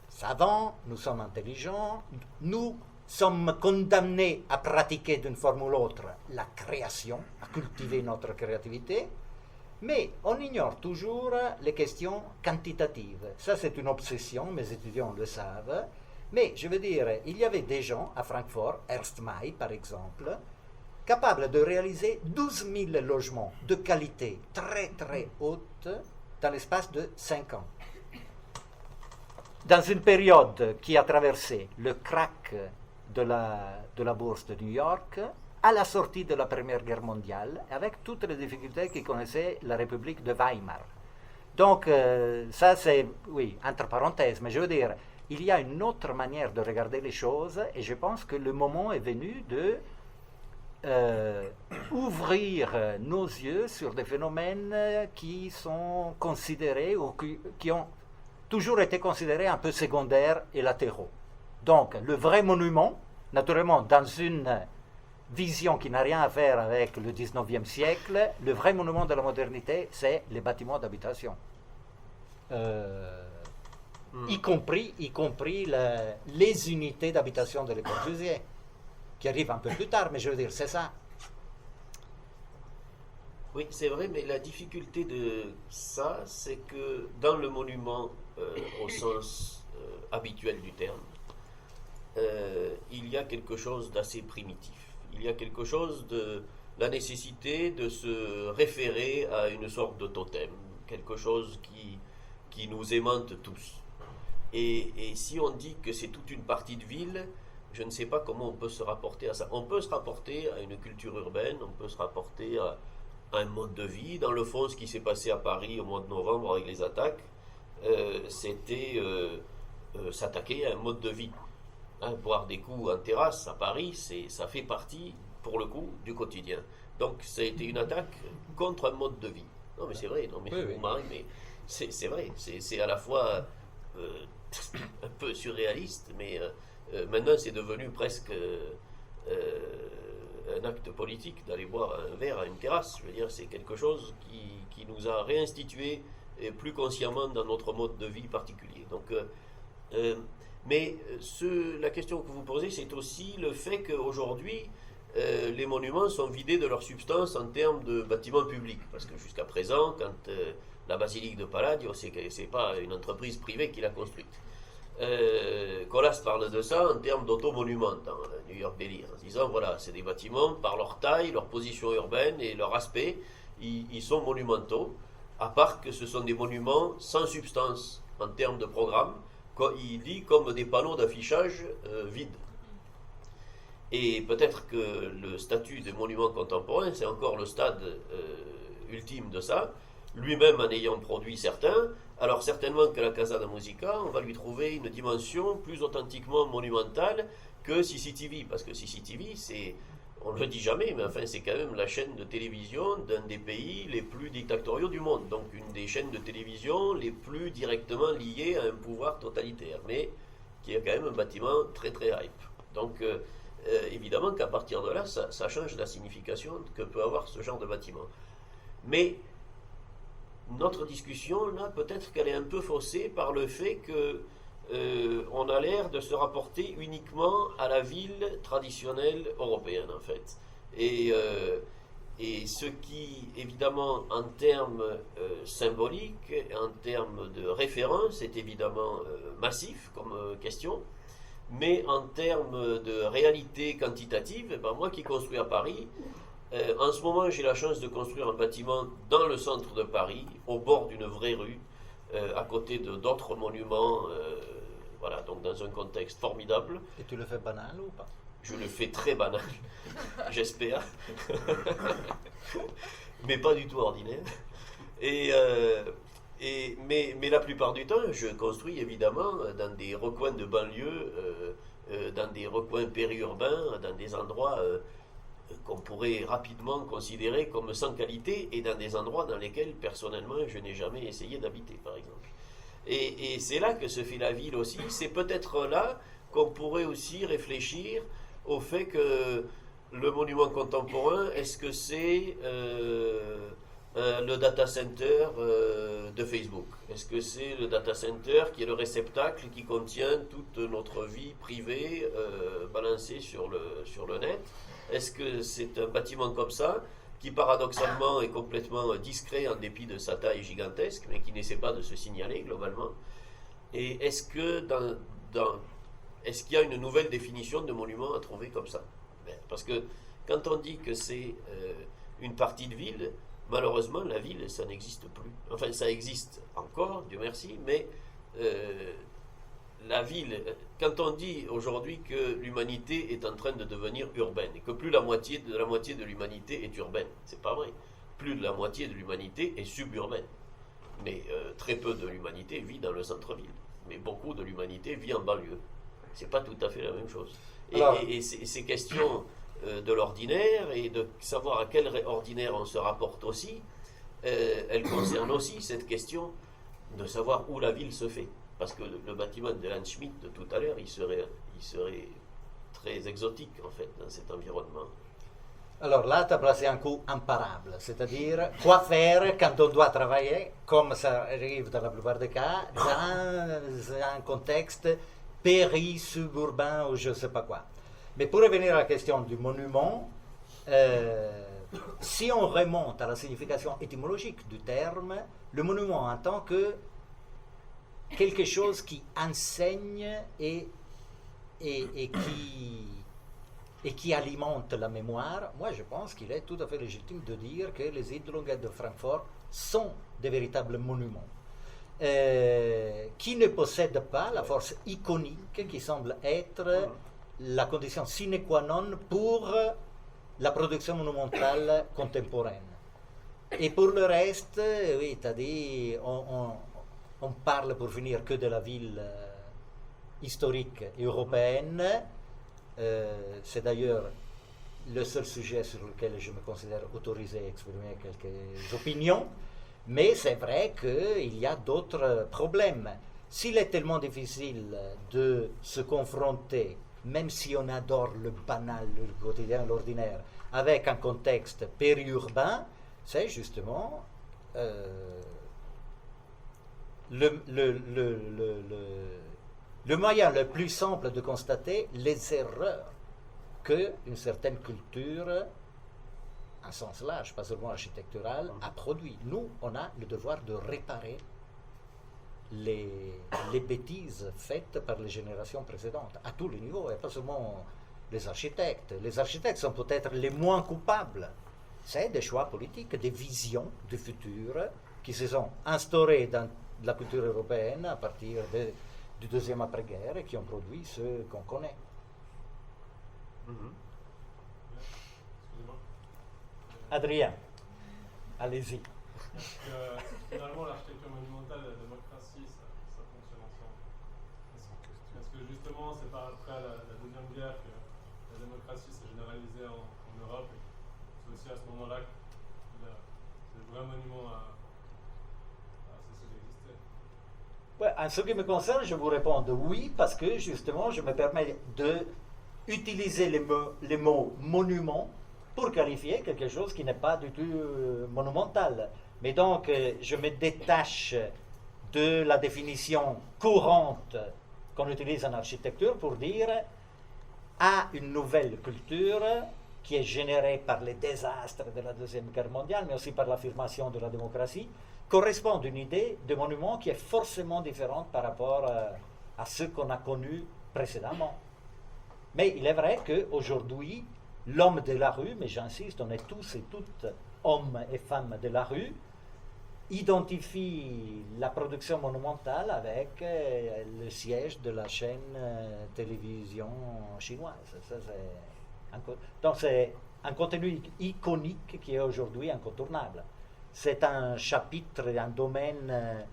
savants, nous sommes intelligents, nous sommes condamnés à pratiquer d'une forme ou l'autre la création, à cultiver notre créativité, mais on ignore toujours les questions quantitatives. Ça, c'est une obsession, mes étudiants le savent, mais je veux dire, il y avait des gens à Francfort, Ernst May par exemple, capables de réaliser 12 000 logements de qualité très très haute dans l'espace de 5 ans. Dans une période qui a traversé le crack de la bourse de New York, à la sortie de la Première Guerre mondiale, avec toutes les difficultés que connaissait la République de Weimar. Donc, ça c'est, oui, entre parenthèses, mais je veux dire, il y a une autre manière de regarder les choses, et je pense que le moment est venu de ouvrir nos yeux sur des phénomènes qui sont considérés, ou qui ont toujours été considérés un peu secondaires et latéraux. Donc, le vrai monument, naturellement, dans une vision qui n'a rien à faire avec le 19e siècle, le vrai monument de la modernité, c'est les bâtiments d'habitation. Y compris les unités d'habitation de Le Corbusier, qui arrivent un peu plus tard, mais je veux dire, c'est ça.
Oui, c'est vrai, mais la difficulté de ça, c'est que dans le monument, au sens habituel du terme, il y a quelque chose d'assez primitif. Il y a quelque chose de la nécessité de se référer à une sorte de totem, quelque chose qui nous aimante tous. Et si on dit que c'est toute une partie de ville, je ne sais pas comment on peut se rapporter à ça. On peut se rapporter à une culture urbaine, on peut se rapporter à un mode de vie. Dans le fond, ce qui s'est passé à Paris au mois de novembre avec les attaques, c'était s'attaquer à un mode de vie. Boire des coups en terrasse à Paris, ça fait partie, pour le coup, du quotidien. Donc, ça a été une attaque contre un mode de vie. Non, mais c'est vrai, non, mais
oui.
mais c'est vrai. C'est à la fois un peu surréaliste, mais maintenant, c'est devenu presque un acte politique d'aller boire un verre à une terrasse. Je veux dire, c'est quelque chose qui nous a réinstitué plus consciemment dans notre mode de vie particulier. Donc, mais la question que vous posez, c'est aussi le fait qu'aujourd'hui, les monuments sont vidés de leur substance en termes de bâtiments publics. Parce que jusqu'à présent, quand la basilique de Palladio, c'est pas une entreprise privée qui l'a construite. Colas parle de ça en termes d'automonuments dans New York Daily, en disant voilà, c'est des bâtiments, par leur taille, leur position urbaine et leur aspect, ils sont monumentaux, à part que ce sont des monuments sans substance en termes de programme. Il dit comme des panneaux d'affichage vides. Et peut-être que le statut de monument contemporain, c'est encore le stade ultime de ça, lui-même en ayant produit certains. Alors certainement que la Casa da Musica, on va lui trouver une dimension plus authentiquement monumentale que CCTV, parce que CCTV, on ne le dit jamais, mais enfin c'est quand même la chaîne de télévision d'un des pays les plus dictatoriaux du monde, donc une des chaînes de télévision les plus directement liées à un pouvoir totalitaire, mais qui est quand même un bâtiment très très hype. Donc évidemment qu'à partir de là, ça change la signification que peut avoir ce genre de bâtiment. Mais notre discussion, là, peut-être qu'elle est un peu faussée par le fait que on a l'air de se rapporter uniquement à la ville traditionnelle européenne, en fait. Et ce qui, évidemment, en termes symboliques, en termes de référence, est évidemment massif comme question. Mais en termes de réalité quantitative, ben moi qui construis à Paris, en ce moment j'ai la chance de construire un bâtiment dans le centre de Paris, au bord d'une vraie rue, à côté d'autres monuments, voilà, donc dans un contexte formidable.
Et tu le fais banal ou pas?
Je le fais très banal, j'espère, mais pas du tout ordinaire. Mais la plupart du temps, je construis évidemment dans des recoins de banlieue, dans des recoins périurbains, dans des endroits qu'on pourrait rapidement considérer comme sans qualité et dans des endroits dans lesquels personnellement je n'ai jamais essayé d'habiter par exemple. Et c'est là que se fait la ville aussi, c'est peut-être là qu'on pourrait aussi réfléchir au fait que le monument contemporain, est-ce que c'est le data center de Facebook? Est-ce que c'est le data center qui est le réceptacle qui contient toute notre vie privée balancée sur le net? Est-ce que c'est un bâtiment comme ça qui paradoxalement est complètement discret en dépit de sa taille gigantesque, mais qui n'essaie pas de se signaler globalement? Et est-ce que est-ce qu'il y a une nouvelle définition de monument à trouver comme ça? Parce que quand on dit que c'est une partie de ville, malheureusement, la ville, ça n'existe plus. Enfin, ça existe encore, Dieu merci, mais la ville, quand on dit aujourd'hui que l'humanité est en train de devenir urbaine, et que plus la moitié de l'humanité est urbaine, c'est pas vrai. Plus de la moitié de l'humanité est suburbaine. Mais très peu de l'humanité vit dans le centre-ville. Mais beaucoup de l'humanité vit en banlieue. C'est pas tout à fait la même chose. Et ces questions de l'ordinaire et de savoir à quel ordinaire on se rapporte aussi, elles concernent aussi cette question de savoir où la ville se fait. Parce que le bâtiment de Lan Schmitt de tout à l'heure, il serait très exotique en fait dans cet environnement.
Alors là, tu as placé un coup imparable, c'est-à-dire quoi faire quand on doit travailler, comme ça arrive dans la plupart des cas, dans un contexte péri-suburbain ou je ne sais pas quoi. Mais pour revenir à la question du monument, si on remonte à la signification étymologique du terme, le monument en tant que quelque chose qui enseigne et qui alimente la mémoire, moi je pense qu'il est tout à fait légitime de dire que les Siedlungen de Francfort sont des véritables monuments qui ne possèdent pas la force iconique qui semble être la condition sine qua non pour la production monumentale contemporaine. Et pour le reste, oui, tu as dit, on parle pour finir que de la ville historique européenne. C'est d'ailleurs le seul sujet sur lequel je me considère autorisé à exprimer quelques opinions, mais c'est vrai qu'il y a d'autres problèmes. S'il est tellement difficile de se confronter, même si on adore le banal, le quotidien, l'ordinaire, avec un contexte périurbain, c'est justement le moyen le plus simple de constater les erreurs qu'une certaine culture, en sens large, pas seulement architectural, a produit. Nous, on a le devoir de réparer les bêtises faites par les générations précédentes, à tous les niveaux, et pas seulement les architectes. Les architectes sont peut-être les moins coupables. C'est des choix politiques, des visions du futur qui se sont instaurées dans la culture européenne à partir du deuxième après-guerre et qui ont produit ce qu'on connaît.
Excusez-moi.
Adrien, allez-y.
Est-ce que finalement l'architecture monumentale et la démocratie, ça fonctionne ensemble? Est-ce que justement c'est pas après la Deuxième Guerre que la démocratie s'est généralisée en Europe et c'est aussi à ce moment-là que le vrai monument a cessé d'exister?
Ouais, en ce qui me concerne, je vous réponds de oui, parce que justement, je me permets d'utiliser les mots monument pour qualifier quelque chose qui n'est pas du tout monumental. Mais donc, je me détache de la définition courante qu'on utilise en architecture pour dire à une nouvelle culture qui est générée par les désastres de la Deuxième Guerre mondiale, mais aussi par l'affirmation de la démocratie, correspond une idée de monument qui est forcément différente par rapport à ce qu'on a connu précédemment. Mais il est vrai qu'aujourd'hui, l'homme de la rue, mais j'insiste, on est tous et toutes hommes et femmes de la rue, identifie la production monumentale avec le siège de la chaîne télévision chinoise. Donc c'est un contenu iconique qui est aujourd'hui incontournable. C'est un chapitre, un domaine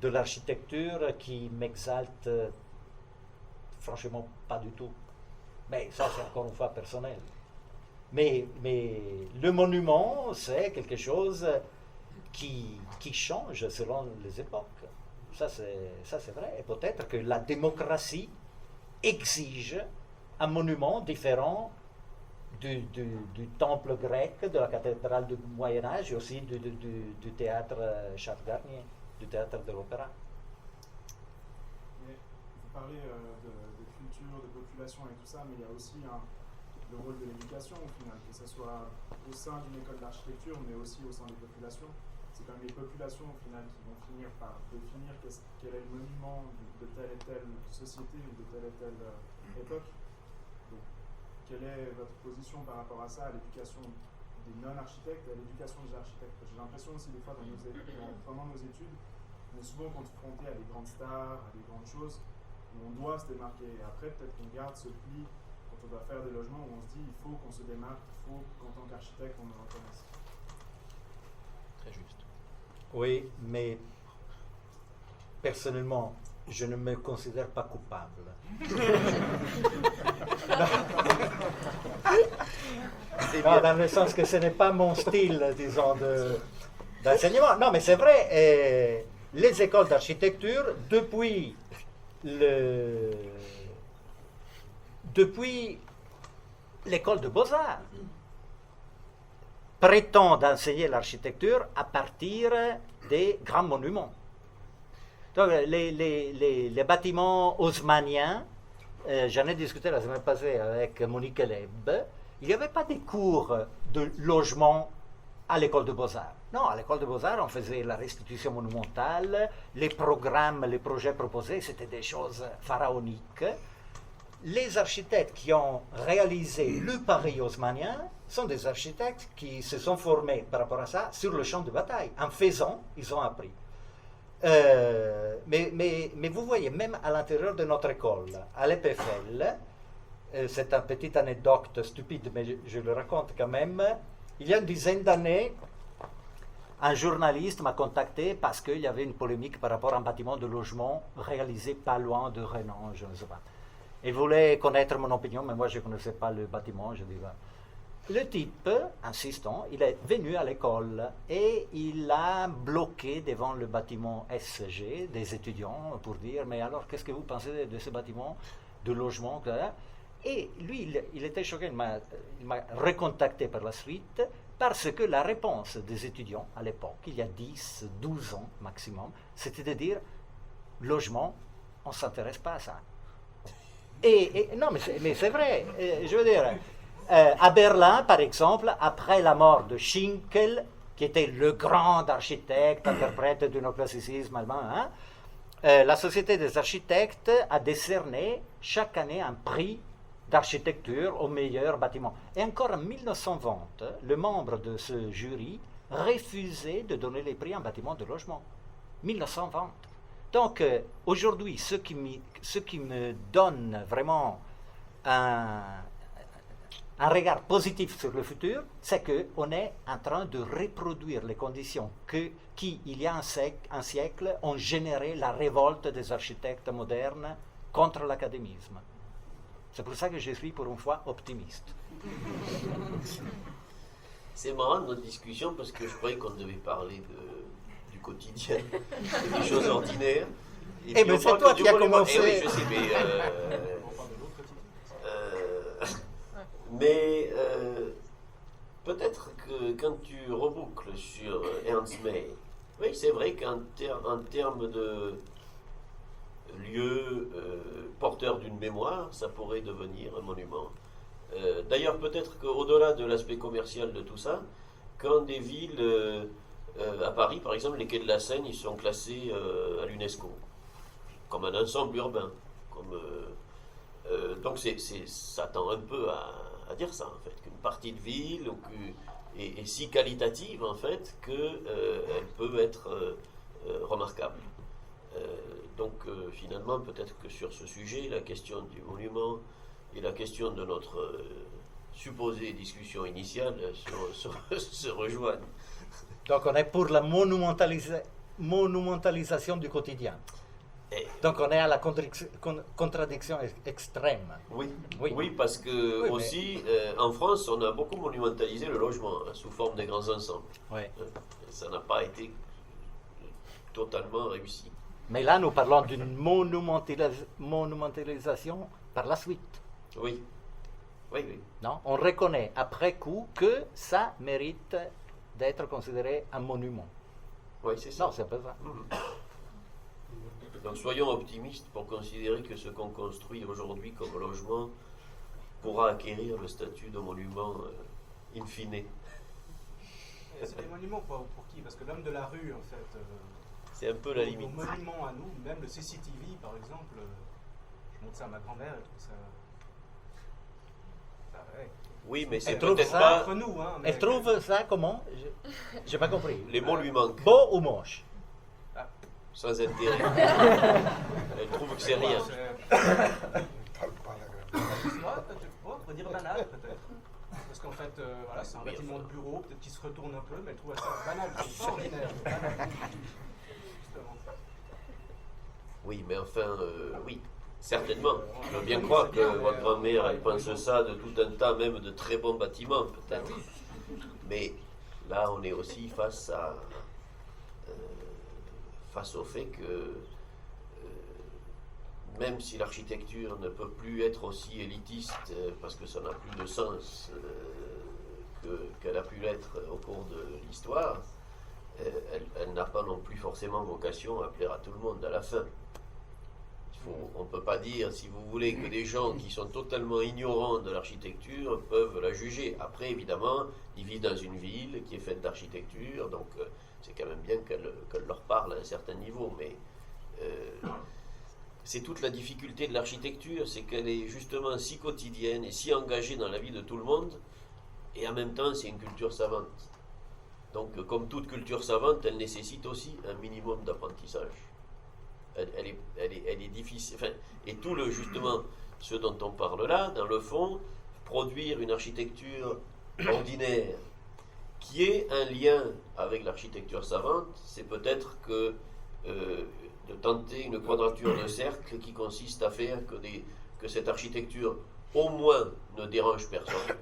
de l'architecture qui m'exalte franchement pas du tout. Mais ça, c'est encore une fois personnel. Mais le monument, c'est quelque chose qui change selon les époques. Ça, c'est vrai. Et peut-être que la démocratie exige un monument différent du temple grec, de la cathédrale du Moyen-Âge et aussi du théâtre Charles Garnier, du théâtre de l'opéra.
Vous parlez de culture, de population et tout ça, mais il y a aussi le rôle de l'éducation au final, que ce soit au sein d'une école d'architecture, mais aussi au sein des populations. C'est quand même les populations au final qui vont finir par définir quel est le monument de telle et telle société ou de telle et telle époque. Donc, quelle est votre position par rapport à ça, à l'éducation des non-architectes et à l'éducation des architectes? J'ai l'impression aussi des fois pendant nos études, on est souvent confronté à des grandes stars, à des grandes choses, où on doit se démarquer. Et après, peut-être qu'on garde ce pli quand on doit faire des logements où on se dit il faut qu'on se démarque, il faut qu'en tant qu'architecte on le reconnaisse.
Très juste.
Oui, mais personnellement, je ne me considère pas coupable. Non, dans le sens que ce n'est pas mon style, disons, d'enseignement. Non, mais c'est vrai, les écoles d'architecture, depuis l'école de Beaux-Arts, prétendent enseigner l'architecture à partir des grands monuments. Donc, les bâtiments haussmanniens, j'en ai discuté la semaine passée avec Monique Leb, il n'y avait pas des cours de logement à l'école de Beaux-Arts. Non, à l'école de Beaux-Arts, on faisait la restitution monumentale, les programmes, les projets proposés, c'était des choses pharaoniques. Les architectes qui ont réalisé le Paris haussmannien sont des architectes qui se sont formés par rapport à ça sur le champ de bataille. En faisant, ils ont appris. Mais vous voyez, même à l'intérieur de notre école, à l'EPFL, c'est une petite anecdote stupide, mais je le raconte quand même. Il y a une dizaine d'années, un journaliste m'a contacté parce qu'il y avait une polémique par rapport à un bâtiment de logement réalisé pas loin de Renan, je ne sais pas. Il voulait connaître mon opinion, mais moi je ne connaissais pas le bâtiment. Je dis, bah. Le type, insistant, il est venu à l'école et il a bloqué devant le bâtiment SG des étudiants pour dire, mais alors qu'est-ce que vous pensez de ce bâtiment de logement? Et lui, il était choqué, il m'a recontacté par la suite parce que la réponse des étudiants à l'époque, il y a 10, 12 ans maximum, c'était de dire, logement, on ne s'intéresse pas à ça. Non, mais c'est vrai, je veux dire, à Berlin, par exemple, après la mort de Schinkel, qui était le grand architecte, interprète du néoclassicisme allemand, hein, la Société des architectes a décerné chaque année un prix d'architecture au meilleur bâtiment. Et encore en 1920, le membre de ce jury refusait de donner les prix à un bâtiment de logement. 1920. Donc, aujourd'hui, ce qui me donne vraiment un regard positif sur le futur, c'est qu'on est en train de reproduire les conditions qui, il y a un siècle, ont généré la révolte des architectes modernes contre l'académisme. C'est pour ça que je suis, pour une fois, optimiste.
C'est marrant notre discussion parce que je croyais qu'on devait parler du quotidien, des choses ordinaires.
Et bien c'est toi qui as commencé.
Oui, je sais, mais peut-être que quand tu reboucles sur Ernst May, oui, c'est vrai qu'en termes de lieu porteur d'une mémoire, ça pourrait devenir un monument. D'ailleurs, peut-être qu'au-delà de l'aspect commercial de tout ça, quand des villes, à Paris par exemple, les quais de la Seine, ils sont classés à l'UNESCO, comme un ensemble urbain. Donc ça tend un peu à dire ça, en fait, qu'une partie de ville est si qualitative, en fait, qu'elle peut être remarquable. Donc finalement, peut-être que sur ce sujet, la question du monument et la question de notre supposée discussion initiale se rejoignent.
Donc on est pour la monumentalisation du quotidien.
Et
Donc on est à la contradiction extrême.
Oui,
Oui.
oui, parce que
Oui, mais-
aussi, en France, on a beaucoup monumentalisé le logement sous forme des grands ensembles.
Ouais.
Ça n'a pas été totalement réussi.
Mais là, nous parlons d'une monumentalisation par la suite.
Oui, oui, oui.
Non? On reconnaît après coup que ça mérite d'être considéré un monument.
Oui, c'est ça.
Non, c'est pas ça.
Donc soyons optimistes pour considérer que ce qu'on construit aujourd'hui comme logement pourra acquérir le statut de monument in fine.
Et c'est des monuments pour qui? Parce que l'homme de la rue, en fait,
C'est un peu la
nos
limite.
monuments à nous, même le CCTV, par exemple, je montre ça à ma grand-mère, elle trouve ça... ouais.
Oui, mais c'est
Elle trouve
peut-être
ça
pas...
Entre nous, hein, mais-
Elle trouve ça comment? J'ai pas compris.
Les mots lui manquent,
Beau ou moche?
sans intérêt. Elle trouve que c'est rien.
On peut dire banal, peut-être. Parce qu'en fait, voilà, c'est un bâtiment de bureau, peut-être qu'il se retourne un peu, mais elle trouve ça banal, c'est pas ordinaire. Banal. Justement.
Oui, mais enfin, oui, certainement. Je veux bien croire que votre grand-mère, elle pense ça de tout un tas, même de très bons bâtiments, peut-être. Mais là, on est aussi face au fait que même si l'architecture ne peut plus être aussi élitiste, parce que ça n'a plus de sens qu'elle a pu l'être au cours de l'histoire, elle n'a pas non plus forcément vocation à plaire à tout le monde à la fin. On ne peut pas dire, si vous voulez, que des gens qui sont totalement ignorants de l'architecture peuvent la juger. Après, évidemment, ils vivent dans une ville qui est faite d'architecture, donc c'est quand même bien qu'elle leur parle à un certain niveau. Mais c'est toute la difficulté de l'architecture, c'est qu'elle est justement si quotidienne et si engagée dans la vie de tout le monde, et en même temps, c'est une culture savante. Donc, comme toute culture savante, elle nécessite aussi un minimum d'apprentissage. Elle est difficile. Enfin, et tout justement, ce dont on parle là, dans le fond, produire une architecture ordinaire qui ait un lien avec l'architecture savante, c'est peut-être que de tenter une quadrature de cercle qui consiste à faire que cette architecture, au moins, ne dérange personne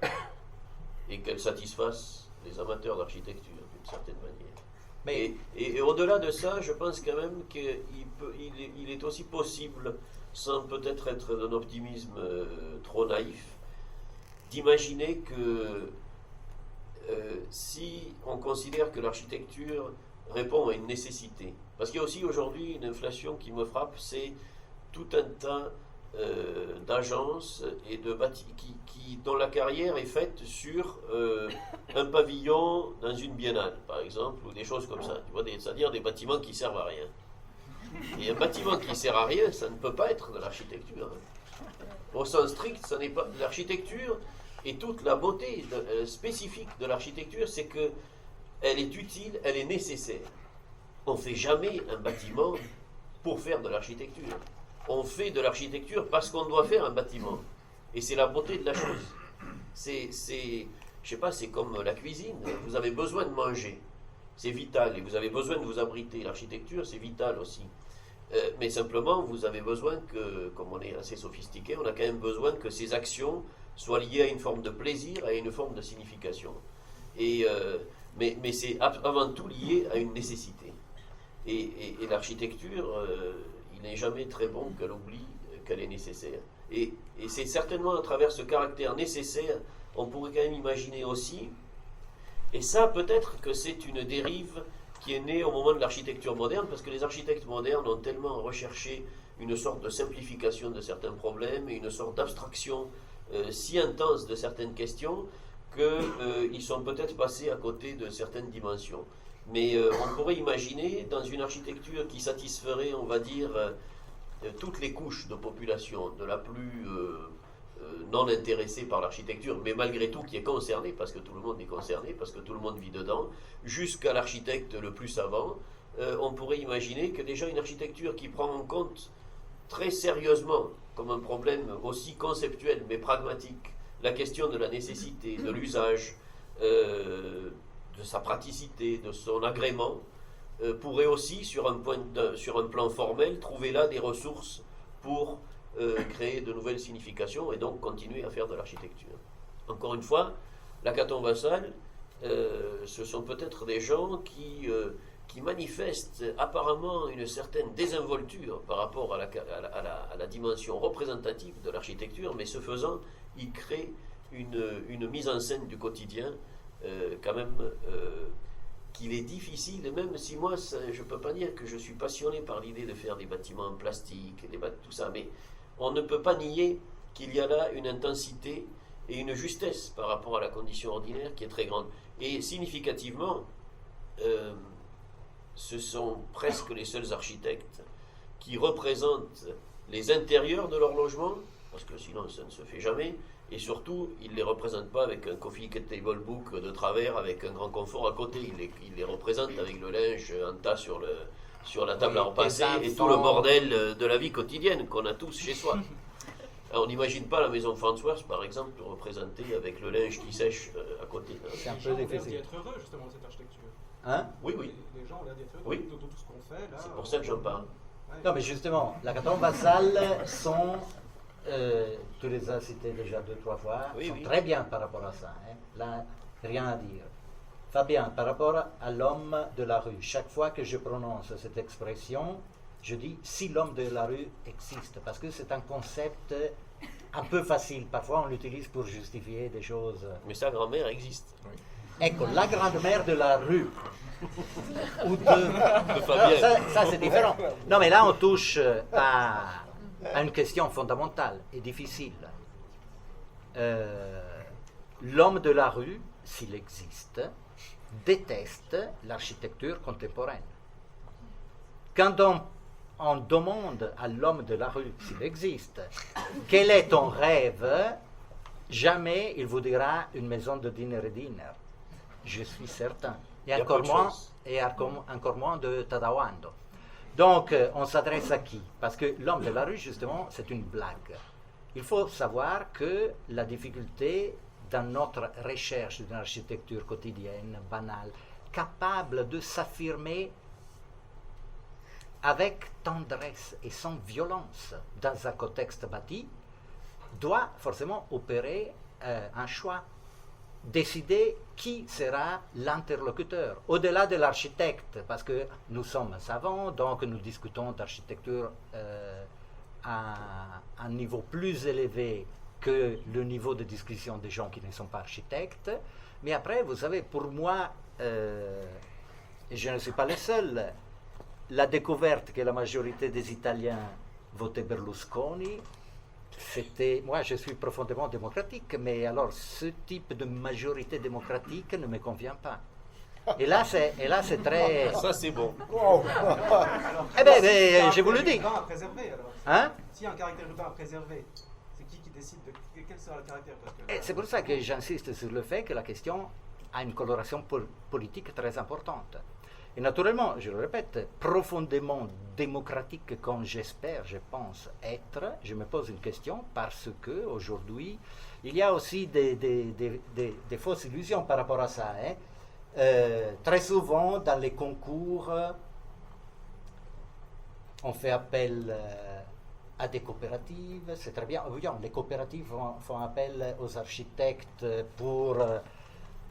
et qu'elle satisfasse les amateurs d'architecture d'une certaine manière.
Mais
Et au-delà de ça, je pense quand même qu'il est aussi possible, sans peut-être être d'un optimisme trop naïf, d'imaginer que si on considère que l'architecture répond à une nécessité, parce qu'il y a aussi aujourd'hui une inflation qui me frappe, c'est tout un tas d'agences et de dont la carrière est faite sur un pavillon dans une biennale, par exemple, ou des choses comme ça. Tu vois, c'est-à-dire des bâtiments qui servent à rien. Et un bâtiment qui sert à rien, ça ne peut pas être de l'architecture. Au sens strict, ça n'est pas de l'architecture. Et toute la beauté spécifique de l'architecture, c'est que elle est utile, elle est nécessaire. On ne fait jamais un bâtiment pour faire de l'architecture. On fait de l'architecture parce qu'on doit faire un bâtiment. Et c'est la beauté de la chose. Je sais pas, c'est comme la cuisine. Vous avez besoin de manger. C'est vital. Et vous avez besoin de vous abriter. L'architecture, c'est vital aussi. Mais simplement, vous avez besoin que, comme on est assez sophistiqué, on a quand même besoin que ces actions soient liées à une forme de plaisir, à une forme de signification. Mais c'est avant tout lié à une nécessité. Et l'architecture, il n'est jamais très bon qu'elle oublie qu'elle est nécessaire. Et c'est certainement à travers ce caractère nécessaire, on pourrait quand même imaginer aussi, et ça peut-être que c'est une dérive qui est née au moment de l'architecture moderne, parce que les architectes modernes ont tellement recherché une sorte de simplification de certains problèmes et une sorte d'abstraction si intense de certaines questions qu'ils sont peut-être passés à côté de certaines dimensions. Mais on pourrait imaginer dans une architecture qui satisferait, on va dire, toutes les couches de population, de la plus non intéressée par l'architecture, mais malgré tout qui est concernée, parce que tout le monde est concerné, parce que tout le monde vit dedans, jusqu'à l'architecte le plus savant, on pourrait imaginer que déjà une architecture qui prend en compte très sérieusement, comme un problème aussi conceptuel mais pragmatique, la question de la nécessité, de l'usage, de sa praticité, de son agrément, pourrait aussi, sur un plan formel, trouver là des ressources pour créer de nouvelles significations et donc continuer à faire de l'architecture. Encore une fois, l'hackathon Vassal, ce sont peut-être des gens qui manifestent apparemment une certaine désinvolture par rapport à la dimension représentative de l'architecture, mais ce faisant, ils créent une mise en scène du quotidien quand même qu'il est difficile, et même si moi je ne peux pas dire que je suis passionné par l'idée de faire des bâtiments en plastique, tout ça, mais on ne peut pas nier qu'il y a là une intensité et une justesse par rapport à la condition ordinaire qui est très grande. Et significativement, ce sont presque les seuls architectes qui représentent les intérieurs de leur logement, parce que sinon ça ne se fait jamais, et surtout, ils ne les représentent pas avec un coffee table book de travers, avec un grand confort à côté, ils les représentent avec le linge en tas sur la table à repasser et tout le bordel de la vie quotidienne qu'on a tous chez soi. Alors, on n'imagine pas la maison Farnsworth, par exemple, représentée avec le linge qui sèche à côté.
C'est un
Les
peu
gens ont l'air
difficile.
d'y être heureux, justement, de cette architecture.
Hein?
Oui, oui.
Les gens ont l'air d'être heureux
Oui.
de tout ce qu'on fait. Là,
C'est pour ça que j'en parle.
Ouais.
Non, mais justement, l'hackathon Vassal sont, tu les as cités déjà 2-3 fois,
Oui,
sont
oui.
très bien par rapport à ça. Hein. Là, rien à dire. Fabien, par rapport à l'homme de la rue, chaque fois que je prononce cette expression, je dis si l'homme de la rue existe, parce que c'est un concept un peu facile. Parfois, on l'utilise pour justifier des choses.
Mais sa grand-mère existe.
Ecco, la grand-mère de la rue. Ou de...
De Fabien.
Ça, c'est différent. Non, mais là, on touche à une question fondamentale et difficile. L'homme de la rue, s'il existe, déteste l'architecture contemporaine. Quand on demande à l'homme de la rue, s'il existe, quel est ton rêve, jamais il vous dira une maison de dîner et dîner. Je suis certain.
Il y a peu de chance.
Encore moins de Tadawando. Donc, on s'adresse à qui? Parce que l'homme de la rue, justement, c'est une blague. Il faut savoir que la difficulté dans notre recherche d'une architecture quotidienne, banale, capable de s'affirmer avec tendresse et sans violence dans un contexte bâti, doit forcément opérer un choix, décider qui sera l'interlocuteur, au-delà de l'architecte, parce que nous sommes savants, donc nous discutons d'architecture à un niveau plus élevé que le niveau de discussion des gens qui ne sont pas architectes. Mais après, vous savez, pour moi, et je ne suis pas le seul, la découverte que la majorité des Italiens votaient Berlusconi, c'était... Moi, je suis profondément démocratique, mais alors ce type de majorité démocratique ne me convient pas. Et là, c'est très...
Ça, c'est bon.
Eh bien, je vous le dis.
Urbain à préserver, alors.
Hein?
S'il y a un caractère urbain à préserver, c'est qui décide de quel sera le caractère? Parce que,
Et c'est pour ça que j'insiste sur le fait que la question a une coloration politique très importante. Et naturellement, je le répète, profondément démocratique comme j'espère, je pense être, je me pose une question parce que aujourd'hui, il y a aussi des fausses illusions par rapport à ça. Hein. Très souvent, dans les concours, on fait appel à des coopératives, c'est très bien. Voyons, les coopératives font appel aux architectes pour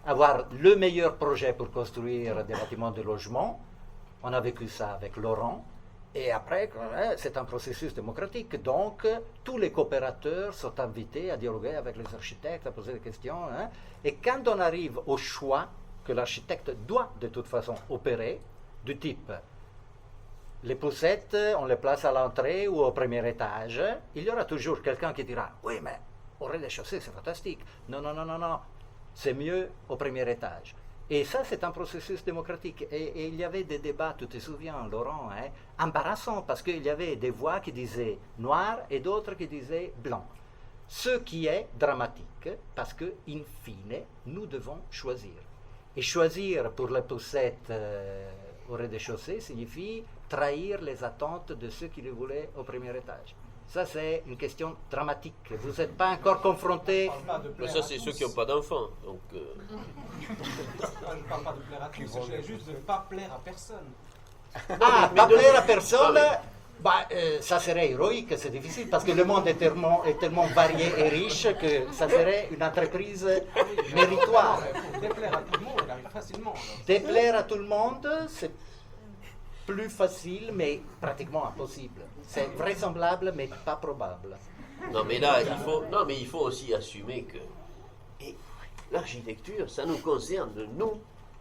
avoir le meilleur projet pour construire des bâtiments de logement. On a vécu ça avec Laurent. Et après, c'est un processus démocratique. Donc, tous les coopérateurs sont invités à dialoguer avec les architectes, à poser des questions. Hein. Et quand on arrive au choix que l'architecte doit de toute façon opérer, du type les poussettes, on les place à l'entrée ou au premier étage, il y aura toujours quelqu'un qui dira « Oui, mais au rez-de-chaussée, c'est fantastique. » Non, non, non, non, non. C'est mieux au premier étage. Et ça, c'est un processus démocratique. Et il y avait des débats, tu te souviens, Laurent, hein, embarrassants, parce qu'il y avait des voix qui disaient noir et d'autres qui disaient blanc. Ce qui est dramatique, parce que, in fine, nous devons choisir. Et choisir pour les poussettes au rez-de-chaussée signifie trahir les attentes de ceux qui le voulaient au premier étage. Ça, c'est une question dramatique. Vous n'êtes pas encore confronté.
Mais ça, c'est ceux qui n'ont pas d'enfants. Donc,
Je ne parle pas de plaire à tous, je voulais juste de ne pas plaire à personne.
Ah,
mais
pas
de-
plaire à personne,
Ah,
bah, ça serait héroïque, c'est difficile parce que le monde est tellement varié et riche que ça serait une entreprise méritoire.
Pour déplaire à tout le monde, on arrive facilement. alors.
Déplaire à tout le monde, c'est plus facile, mais pratiquement impossible. C'est vraisemblable, mais pas probable.
Non, mais là, il faut aussi assumer que et l'architecture, ça nous concerne, nous,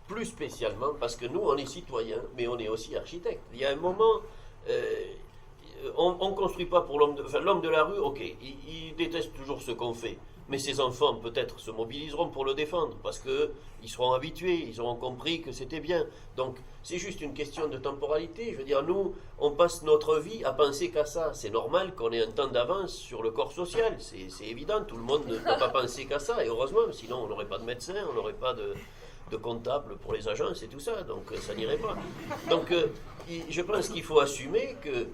plus spécialement, parce que nous, on est citoyens, mais on est aussi architectes. Il y a un moment, on ne construit pas pour l'homme l'homme de la rue, ok, il déteste toujours ce qu'on fait. Mais ses enfants, peut-être, se mobiliseront pour le défendre, parce qu'ils seront habitués, ils auront compris que c'était bien. Donc, c'est juste une question de temporalité. Je veux dire, nous, on passe notre vie à penser qu'à ça. C'est normal qu'on ait un temps d'avance sur le corps social. C'est évident, tout le monde ne peut pas penser qu'à ça, et heureusement, sinon on n'aurait pas de médecin, on n'aurait pas de comptable pour les agences et tout ça, donc ça n'irait pas. Donc, je pense qu'il faut assumer que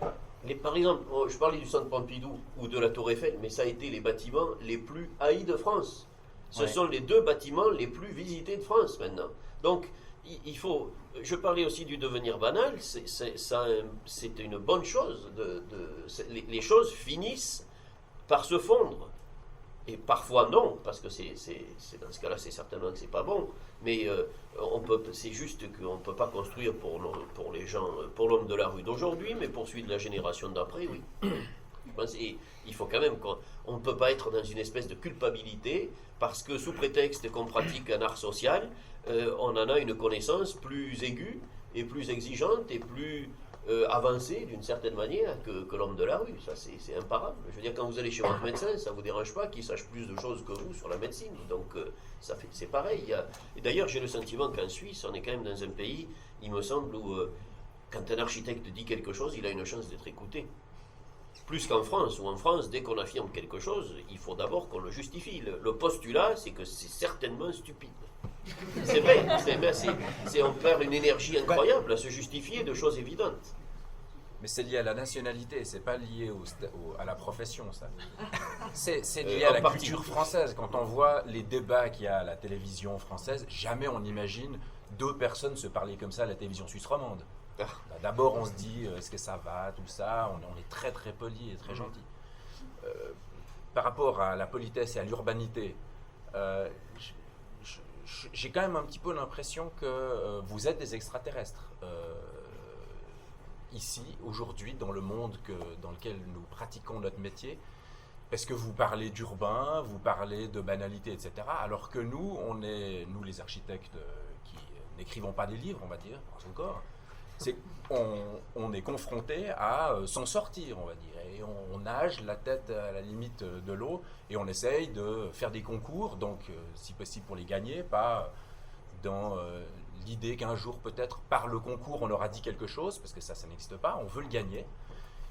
par exemple, je parlais du centre Pompidou ou de la Tour Eiffel, mais ça a été les bâtiments les plus haïs de France. Ce sont les 2 bâtiments les plus visités de France maintenant. Donc, il faut. Je parlais aussi du devenir banal. C'est une bonne chose. Les choses finissent par se fondre. Et parfois non, parce que dans ce cas-là, c'est certainement que c'est pas bon. Mais c'est juste qu'on ne peut pas construire pour les gens, pour l'homme de la rue d'aujourd'hui, mais pour celui de la génération d'après, oui. Je pense, et il faut quand même qu'on ne peut pas être dans une espèce de culpabilité, parce que sous prétexte qu'on pratique un art social, on en a une connaissance plus aiguë et plus exigeante et plus avancée d'une certaine manière que l'homme de la rue. Ça, c'est imparable. Je veux dire, quand vous allez chez votre médecin, ça ne vous dérange pas qu'il sache plus de choses que vous sur la médecine. Donc, c'est pareil. Et d'ailleurs, j'ai le sentiment qu'en Suisse, on est quand même dans un pays, il me semble, où quand un architecte dit quelque chose, il a une chance d'être écouté. Plus qu'en France, où en France, dès qu'on affirme quelque chose, il faut d'abord qu'on le justifie. Le postulat, c'est que c'est certainement stupide. C'est vrai, on perd une énergie incroyable à se justifier de choses évidentes.
Mais c'est lié à la nationalité, c'est pas lié à la profession, ça. C'est lié
En
à la
partie.
culture française. Quand on voit les débats qu'il y a à la télévision française, jamais on imagine 2 personnes se parler comme ça à la télévision suisse romande. Bah, d'abord, on se dit, est-ce que ça va, tout ça, on est très très poli et très gentil. Par rapport à la politesse et à l'urbanité, j'ai quand même un petit peu l'impression que vous êtes des extraterrestres. Ici, aujourd'hui, dans le monde dans lequel nous pratiquons notre métier, parce que vous parlez d'urbain, vous parlez de banalité, etc. Alors que nous les architectes qui n'écrivons pas des livres, on va dire, pas encore, on est confronté à s'en sortir, on va dire. Et on nage la tête à la limite de l'eau et on essaye de faire des concours, donc si possible pour les gagner, pas dans l'idée qu'un jour peut-être par le concours on aura dit quelque chose, parce que ça n'existe pas, on veut le gagner.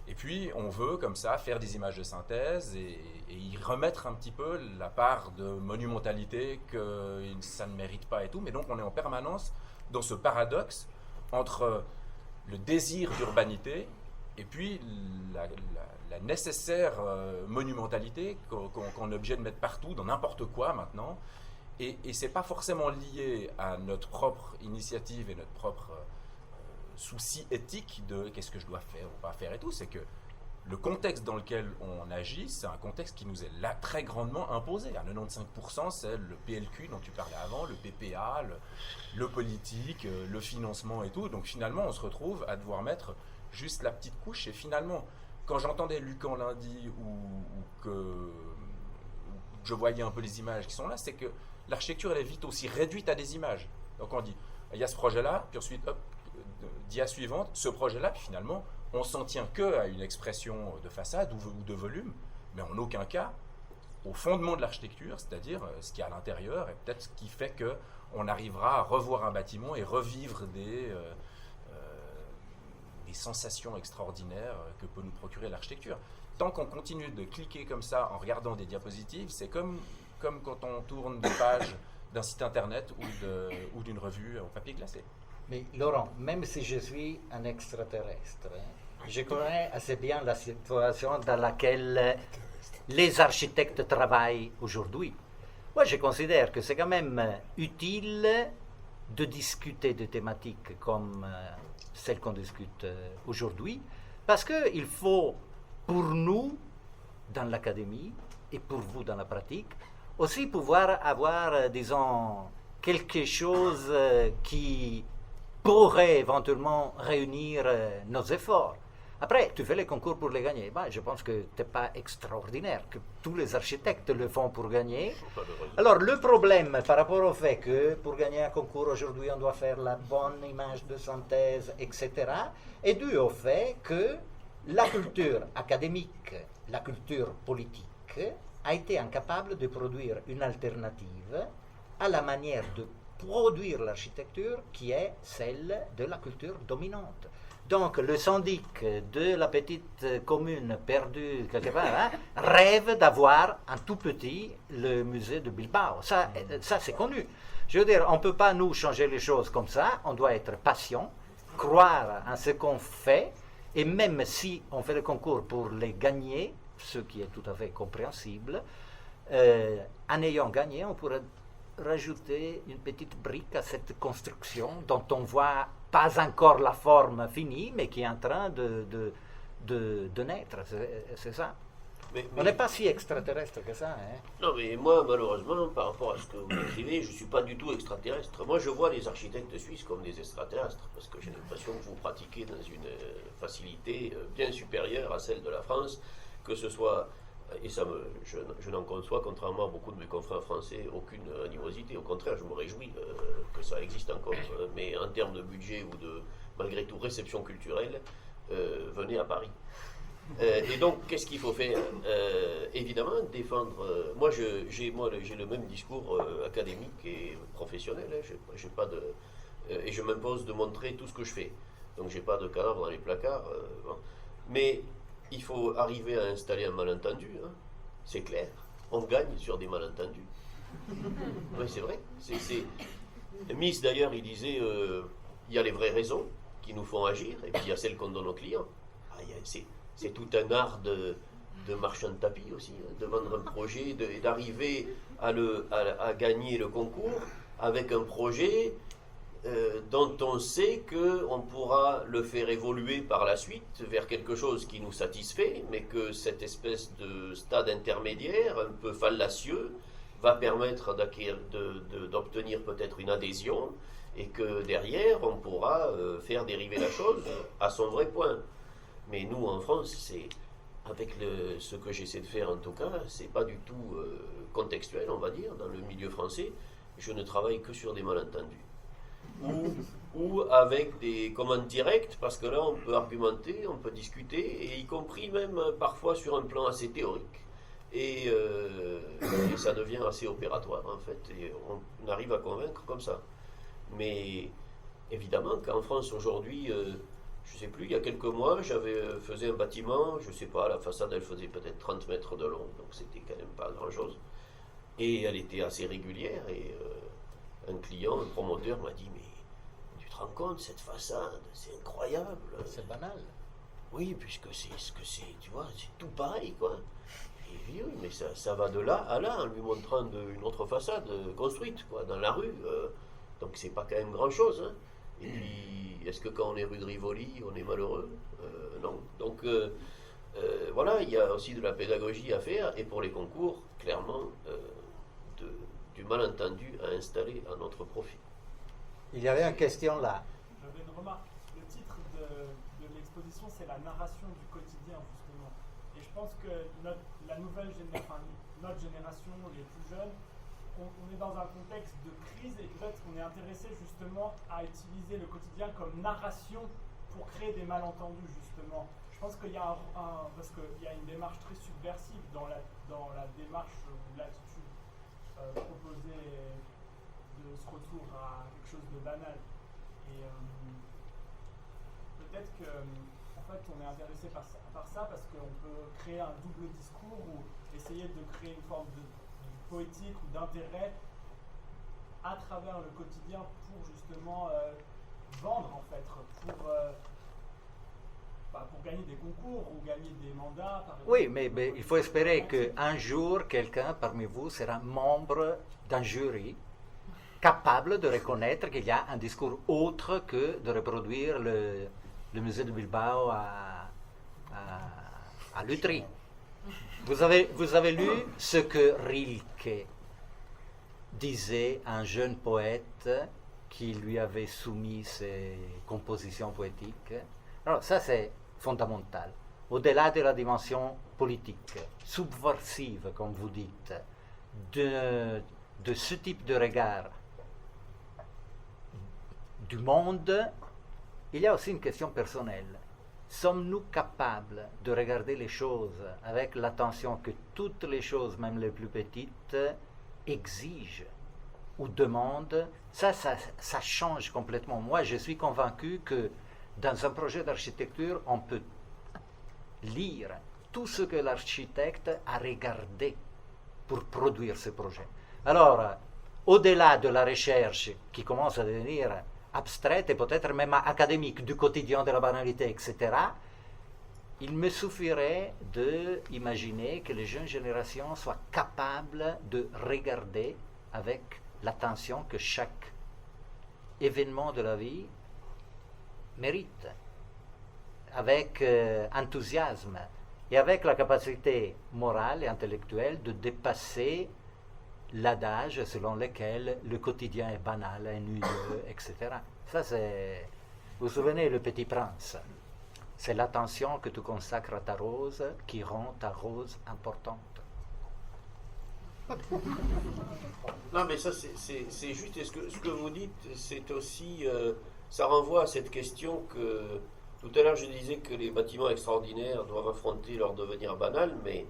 Et puis on veut comme ça faire des images de synthèse et y remettre un petit peu la part de monumentalité que ça ne mérite pas et tout. Mais donc on est en permanence dans ce paradoxe entre le désir d'urbanité et puis la nécessaire monumentalité qu'on est obligé de mettre partout, dans n'importe quoi maintenant. Et ce n'est pas forcément lié à notre propre initiative et notre propre souci éthique de qu'est-ce que je dois faire ou pas faire et tout. C'est que le contexte dans lequel on agit, c'est un contexte qui nous est là très grandement imposé. À 95%, c'est le PLQ dont tu parlais avant, le PPA, le politique, le financement et tout. Donc finalement, on se retrouve à devoir mettre juste la petite couche. Et finalement, quand j'entendais Lucan lundi ou que je voyais un peu les images qui sont là, c'est que l'architecture, elle est vite aussi réduite à des images. Donc on dit, il y a ce projet-là, puis ensuite, hop, dia suivante, ce projet-là, puis finalement, on s'en tient que à une expression de façade ou de volume, mais en aucun cas au fondement de l'architecture, c'est-à-dire ce qu'il y a à l'intérieur, et peut-être ce qui fait qu'on arrivera à revoir un bâtiment et revivre des sensations extraordinaires que peut nous procurer l'architecture. Tant qu'on continue de cliquer comme ça en regardant des diapositives, c'est comme quand on tourne des pages d'un site internet ou d'une revue en papier glacé.
Mais Laurent, même si je suis un extraterrestre, je connais assez bien la situation dans laquelle les architectes travaillent aujourd'hui. Moi, je considère que c'est quand même utile de discuter de thématiques comme celles qu'on discute aujourd'hui, parce qu'il faut, pour nous, dans l'académie, et pour vous dans la pratique, aussi pouvoir avoir, disons, quelque chose qui pourrait éventuellement réunir nos efforts. Après, tu fais les concours pour les gagner. Ben, je pense que tu n'es pas extraordinaire, que tous les architectes le font pour gagner. Alors, le problème par rapport au fait que pour gagner un concours aujourd'hui, on doit faire la bonne image de synthèse, etc., est dû au fait que la culture académique, la culture politique, a été incapable de produire une alternative à la manière de produire l'architecture qui est celle de la culture dominante. Donc le syndic de la petite commune perdue quelque part rêve d'avoir un tout petit le musée de Bilbao. Ça c'est connu. Je veux dire, on ne peut pas nous changer les choses comme ça, on doit être patient, croire en ce qu'on fait, et même si on fait le concours pour les gagner, ce qui est tout à fait compréhensible, en ayant gagné, on pourrait rajouter une petite brique à cette construction dont on voit pas encore la forme finie, mais qui est en train de naître. C'est ça. On n'est pas si extraterrestre que ça. Hein?
Non, mais moi, malheureusement, par rapport à ce que vous écrivez, je ne suis pas du tout extraterrestre. Moi, je vois les architectes suisses comme des extraterrestres, parce que j'ai l'impression que vous pratiquez dans une facilité bien supérieure à celle de la France, que ce soit... Et ça je n'en conçois, contrairement à beaucoup de mes confrères français, aucune animosité. Au contraire, je me réjouis que ça existe encore. Mais en termes de budget ou de, malgré tout, réception culturelle, venez à Paris. Et donc, qu'est-ce qu'il faut faire? Évidemment, défendre... moi, j'ai le même discours académique et professionnel. Hein, j'ai pas de, et je m'impose de montrer tout ce que je fais. Donc, j'ai pas de cadavre dans les placards. Bon. Mais... il faut arriver à installer un malentendu, hein. C'est clair. On gagne sur des malentendus. Oui, c'est vrai. Miss, d'ailleurs, il disait, il y a les vraies raisons qui nous font agir, et puis il y a celles qu'on donne aux clients. C'est tout un art de marchand de tapis aussi, hein, de vendre un projet, et d'arriver à gagner le concours avec un projet dont on sait qu'on pourra le faire évoluer par la suite vers quelque chose qui nous satisfait, mais que cette espèce de stade intermédiaire, un peu fallacieux, va permettre d'obtenir peut-être une adhésion, et que derrière, on pourra faire dériver la chose à son vrai point. Mais nous, en France, c'est, avec ce que j'essaie de faire en tout cas, c'est pas du tout contextuel, on va dire, dans le milieu français. Je ne travaille que sur des malentendus. Ou avec des commandes directes, parce que là on peut argumenter, on peut discuter, et y compris même parfois sur un plan assez théorique, et ça devient assez opératoire en fait, et on arrive à convaincre comme ça. Mais évidemment qu'en France aujourd'hui, je sais plus, il y a quelques mois, faisais un bâtiment, je sais pas, la façade elle faisait peut-être 30 mètres de long, donc c'était quand même pas grand chose, et elle était assez régulière, et un client, un promoteur m'a dit, mais tu te rends compte, cette façade, c'est incroyable.
C'est banal.
Oui, puisque c'est ce que c'est, tu vois, c'est tout pareil, quoi. Et oui, mais ça va de là à là, en lui montrant une autre façade construite, quoi, dans la rue. Donc c'est pas quand même grand-chose, hein. Et puis, est-ce que quand on est rue de Rivoli, on est malheureux? Non. Donc, voilà, il y a aussi de la pédagogie à faire, et pour les concours, clairement, du malentendu à installer à notre profit.
Il y avait une question là.
J'avais une remarque. Le titre de l'exposition, c'est la narration du quotidien, justement. Et je pense que notre génération, les plus jeunes, on est dans un contexte de crise, et peut-être qu'on est intéressé justement à utiliser le quotidien comme narration pour créer des malentendus, justement. Je pense qu'il y a parce qu'il y a une démarche très subversive dans la démarche ou l'attitude proposer de ce retour à quelque chose de banal. Et peut-être que en fait on est intéressé par ça parce qu'on peut créer un double discours ou essayer de créer une forme de poétique ou d'intérêt à travers le quotidien pour justement vendre en fait, pour gagner des concours ou gagner des mandats. Par exemple.
Oui, mais il faut espérer qu'un jour, quelqu'un parmi vous sera membre d'un jury capable de reconnaître qu'il y a un discours autre que de reproduire le musée de Bilbao à Lutry. Vous avez lu ce que Rilke disait à un jeune poète qui lui avait soumis ses compositions poétiques. Alors ça c'est fondamental. Au-delà de la dimension politique, subversive comme vous dites, de ce type de regard du monde, il y a aussi une question personnelle. Sommes-nous capables de regarder les choses avec l'attention que toutes les choses, même les plus petites, exigent ou demandent? Ça change complètement. Moi, je suis convaincu que dans un projet d'architecture, on peut lire tout ce que l'architecte a regardé pour produire ce projet. Alors, au-delà de la recherche qui commence à devenir abstraite et peut-être même académique du quotidien, de la banalité, etc., il me suffirait d'imaginer que les jeunes générations soient capables de regarder avec l'attention que chaque événement de la vie mérite, avec enthousiasme et avec la capacité morale et intellectuelle de dépasser l'adage selon lequel le quotidien est banal, ennuyeux, etc. Ça, c'est... Vous vous souvenez, Le Petit Prince? C'est l'attention que tu consacres à ta rose qui rend ta rose importante.
Non, mais ça, c'est juste. Et ce que vous dites, c'est aussi... ça renvoie à cette question que... Tout à l'heure, je disais que les bâtiments extraordinaires doivent affronter leur devenir banal, mais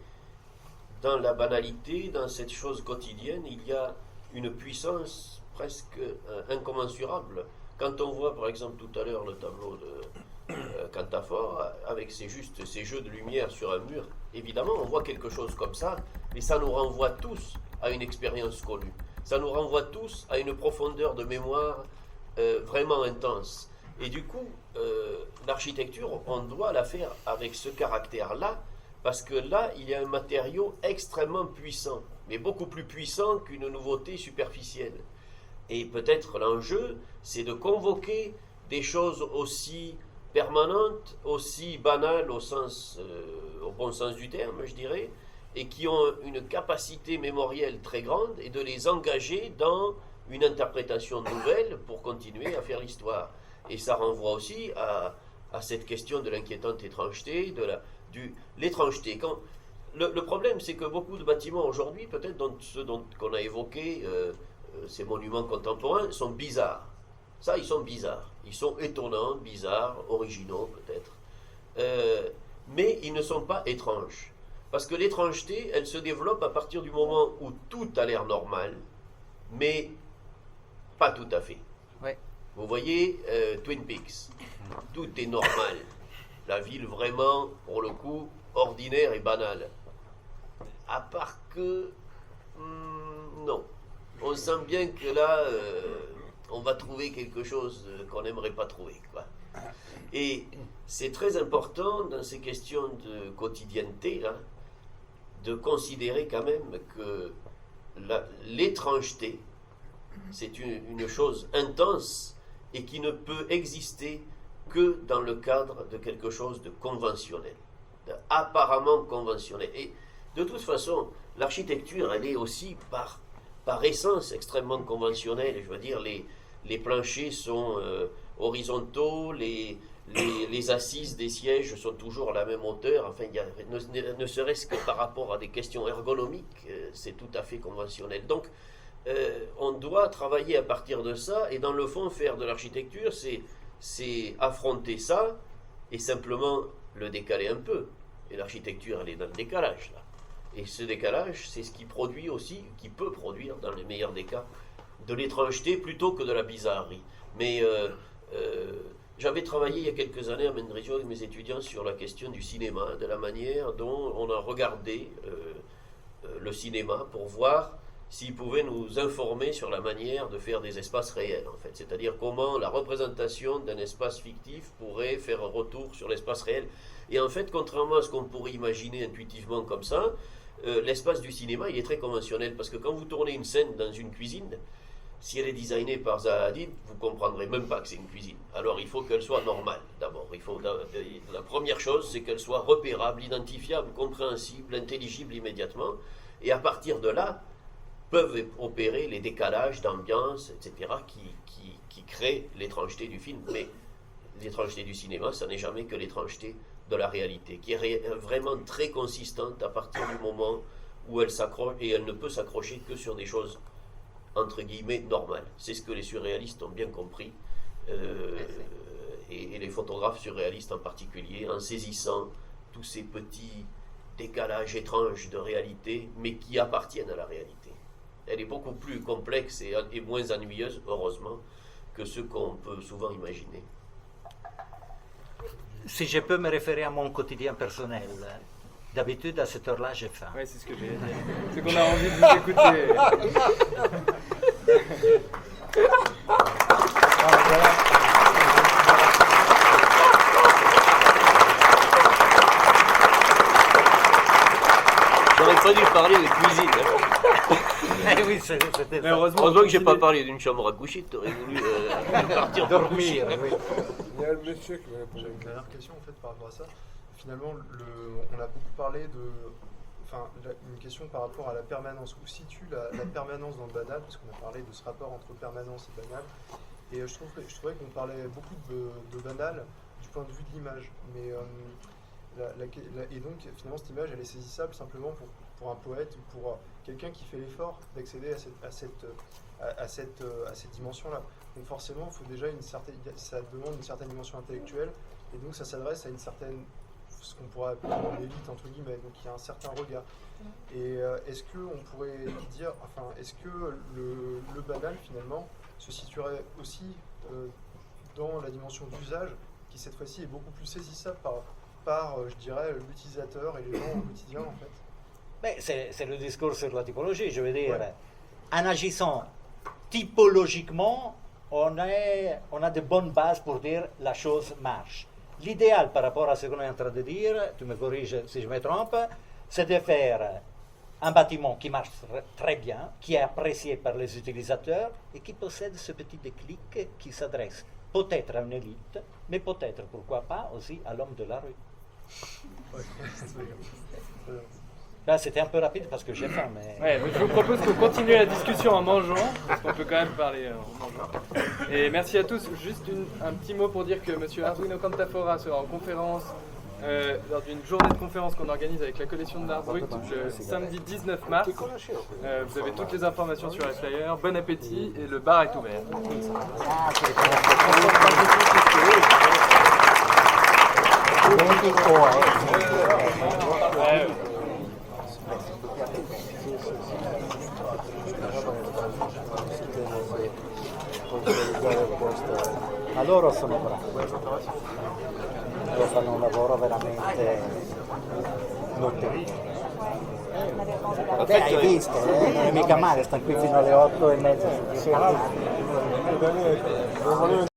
dans la banalité, dans cette chose quotidienne, il y a une puissance presque incommensurable. Quand on voit, par exemple, tout à l'heure, le tableau de Cantafor, avec ces jeux de lumière sur un mur, évidemment, on voit quelque chose comme ça, mais ça nous renvoie tous à une expérience connue. Ça nous renvoie tous à une profondeur de mémoire vraiment intense. Et du coup, l'architecture, on doit la faire avec ce caractère-là, parce que là, il y a un matériau extrêmement puissant, mais beaucoup plus puissant qu'une nouveauté superficielle. Et peut-être l'enjeu, c'est de convoquer des choses aussi permanentes, aussi banales au bon sens du terme, je dirais, et qui ont une capacité mémorielle très grande, et de les engager dans une interprétation nouvelle pour continuer à faire l'histoire. Et ça renvoie aussi à cette question de l'inquiétante étrangeté, l'étrangeté. Le problème, c'est que beaucoup de bâtiments aujourd'hui, peut-être ceux qu'on a évoqués, ces monuments contemporains, sont bizarres. Ça, ils sont bizarres. Ils sont étonnants, bizarres, originaux peut-être. Mais ils ne sont pas étranges. Parce que l'étrangeté, elle se développe à partir du moment où tout a l'air normal, mais pas tout à fait.
Ouais.
Vous voyez Twin Peaks, tout est normal. La ville vraiment, pour le coup, ordinaire et banale. À part que, non. On sent bien que là, on va trouver quelque chose qu'on n'aimerait pas trouver, quoi. Et c'est très important dans ces questions de quotidienneté, là, de considérer quand même que l'étrangeté, c'est une chose intense et qui ne peut exister que dans le cadre de quelque chose de conventionnel, apparemment conventionnel. Et de toute façon, l'architecture, elle est aussi par essence extrêmement conventionnelle. Je veux dire, les planchers sont horizontaux, les assises des sièges sont toujours à la même hauteur. Enfin, ne serait-ce que par rapport à des questions ergonomiques, c'est tout à fait conventionnel. Donc, on doit travailler à partir de ça, et dans le fond, faire de l'architecture, c'est affronter ça et simplement le décaler un peu. Et l'architecture, elle est dans le décalage, là. Et ce décalage, c'est ce qui produit aussi, qui peut produire, dans les meilleurs des cas, de l'étrangeté plutôt que de la bizarrerie. Mais j'avais travaillé il y a quelques années à Mendrisio avec mes étudiants sur la question du cinéma, de la manière dont on a regardé le cinéma pour voir s'ils pouvaient nous informer sur la manière de faire des espaces réels, en fait. C'est-à-dire comment la représentation d'un espace fictif pourrait faire un retour sur l'espace réel. Et en fait, contrairement à ce qu'on pourrait imaginer intuitivement comme ça, l'espace du cinéma, il est très conventionnel, parce que quand vous tournez une scène dans une cuisine, Si elle est designée par Zaha Hadid, vous comprendrez même pas que c'est une cuisine. Alors il faut qu'elle soit normale d'abord. La première chose, c'est qu'elle soit repérable, identifiable, compréhensible, intelligible immédiatement. Et à partir de là, peuvent opérer les décalages d'ambiance, etc., qui créent l'étrangeté du film. Mais l'étrangeté du cinéma, ça n'est jamais que l'étrangeté de la réalité, qui est vraiment très consistante à partir du moment où elle s'accroche, et elle ne peut s'accrocher que sur des choses entre guillemets normales. C'est ce que les surréalistes ont bien compris, et les photographes surréalistes en particulier, en saisissant tous ces petits décalages étranges de réalité, mais qui appartiennent à la réalité. Elle est beaucoup plus complexe et moins ennuyeuse, heureusement, que ce qu'on peut souvent imaginer.
Si je peux me référer à mon quotidien personnel, d'habitude à cette heure-là, j'ai faim.
Oui, c'est ce que j'ai dit. C'est qu'on a envie de vous écouter.
J'aurais pas dû parler de cuisine.
Oui, c'était
mais heureusement
que j'ai pas parlé d'une chambre à coucher, tu aurais voulu partir
dormir. Oui.
Il y a le monsieur qui m'a posé une dernière question en fait par rapport à ça. Finalement, on a beaucoup parlé de, une question par rapport à la permanence. Où situe la permanence dans le banal, parce qu'on a parlé de ce rapport entre permanence et banal. Et je trouvais qu'on parlait beaucoup de banal du point de vue de l'image. Mais et donc finalement cette image elle est saisissable simplement pour un poète ou pour quelqu'un qui fait l'effort d'accéder à cette dimension-là. Donc forcément, il faut déjà ça demande une certaine dimension intellectuelle, et donc ça s'adresse à une certaine, ce qu'on pourrait appeler l'élite entre guillemets, donc il y a un certain regard. Et est-ce qu'on pourrait dire, est-ce que le banal finalement se situerait aussi dans la dimension d'usage, qui cette fois-ci est beaucoup plus saisissable par je dirais, l'utilisateur et les gens au quotidien en fait?
Mais c'est le discours sur la typologie, je veux dire. Ouais. En agissant typologiquement, on a de bonnes bases pour dire la chose marche. L'idéal par rapport à ce qu'on est en train de dire, tu me corriges si je me trompe, c'est de faire un bâtiment qui marche très bien, qui est apprécié par les utilisateurs et qui possède ce petit déclic qui s'adresse peut-être à une élite, mais peut-être, pourquoi pas, aussi à l'homme de la rue. Là, c'était un peu rapide parce que j'ai faim, mais...
Ouais, je vous propose qu'on continue la discussion en mangeant, parce qu'on peut quand même parler en mangeant. Et merci à tous. Juste un petit mot pour dire que M. Arduino Cantafora sera en conférence lors d'une journée de conférence qu'on organise avec la collection de l'art brut le samedi 19 mars. Vous avez toutes les informations sur les flyers. Bon appétit et le bar est ouvert.
Ma loro sono bravi, loro fanno un lavoro veramente notevole. Beh, hai visto, non è mica male, stanno qui fino alle 8:30.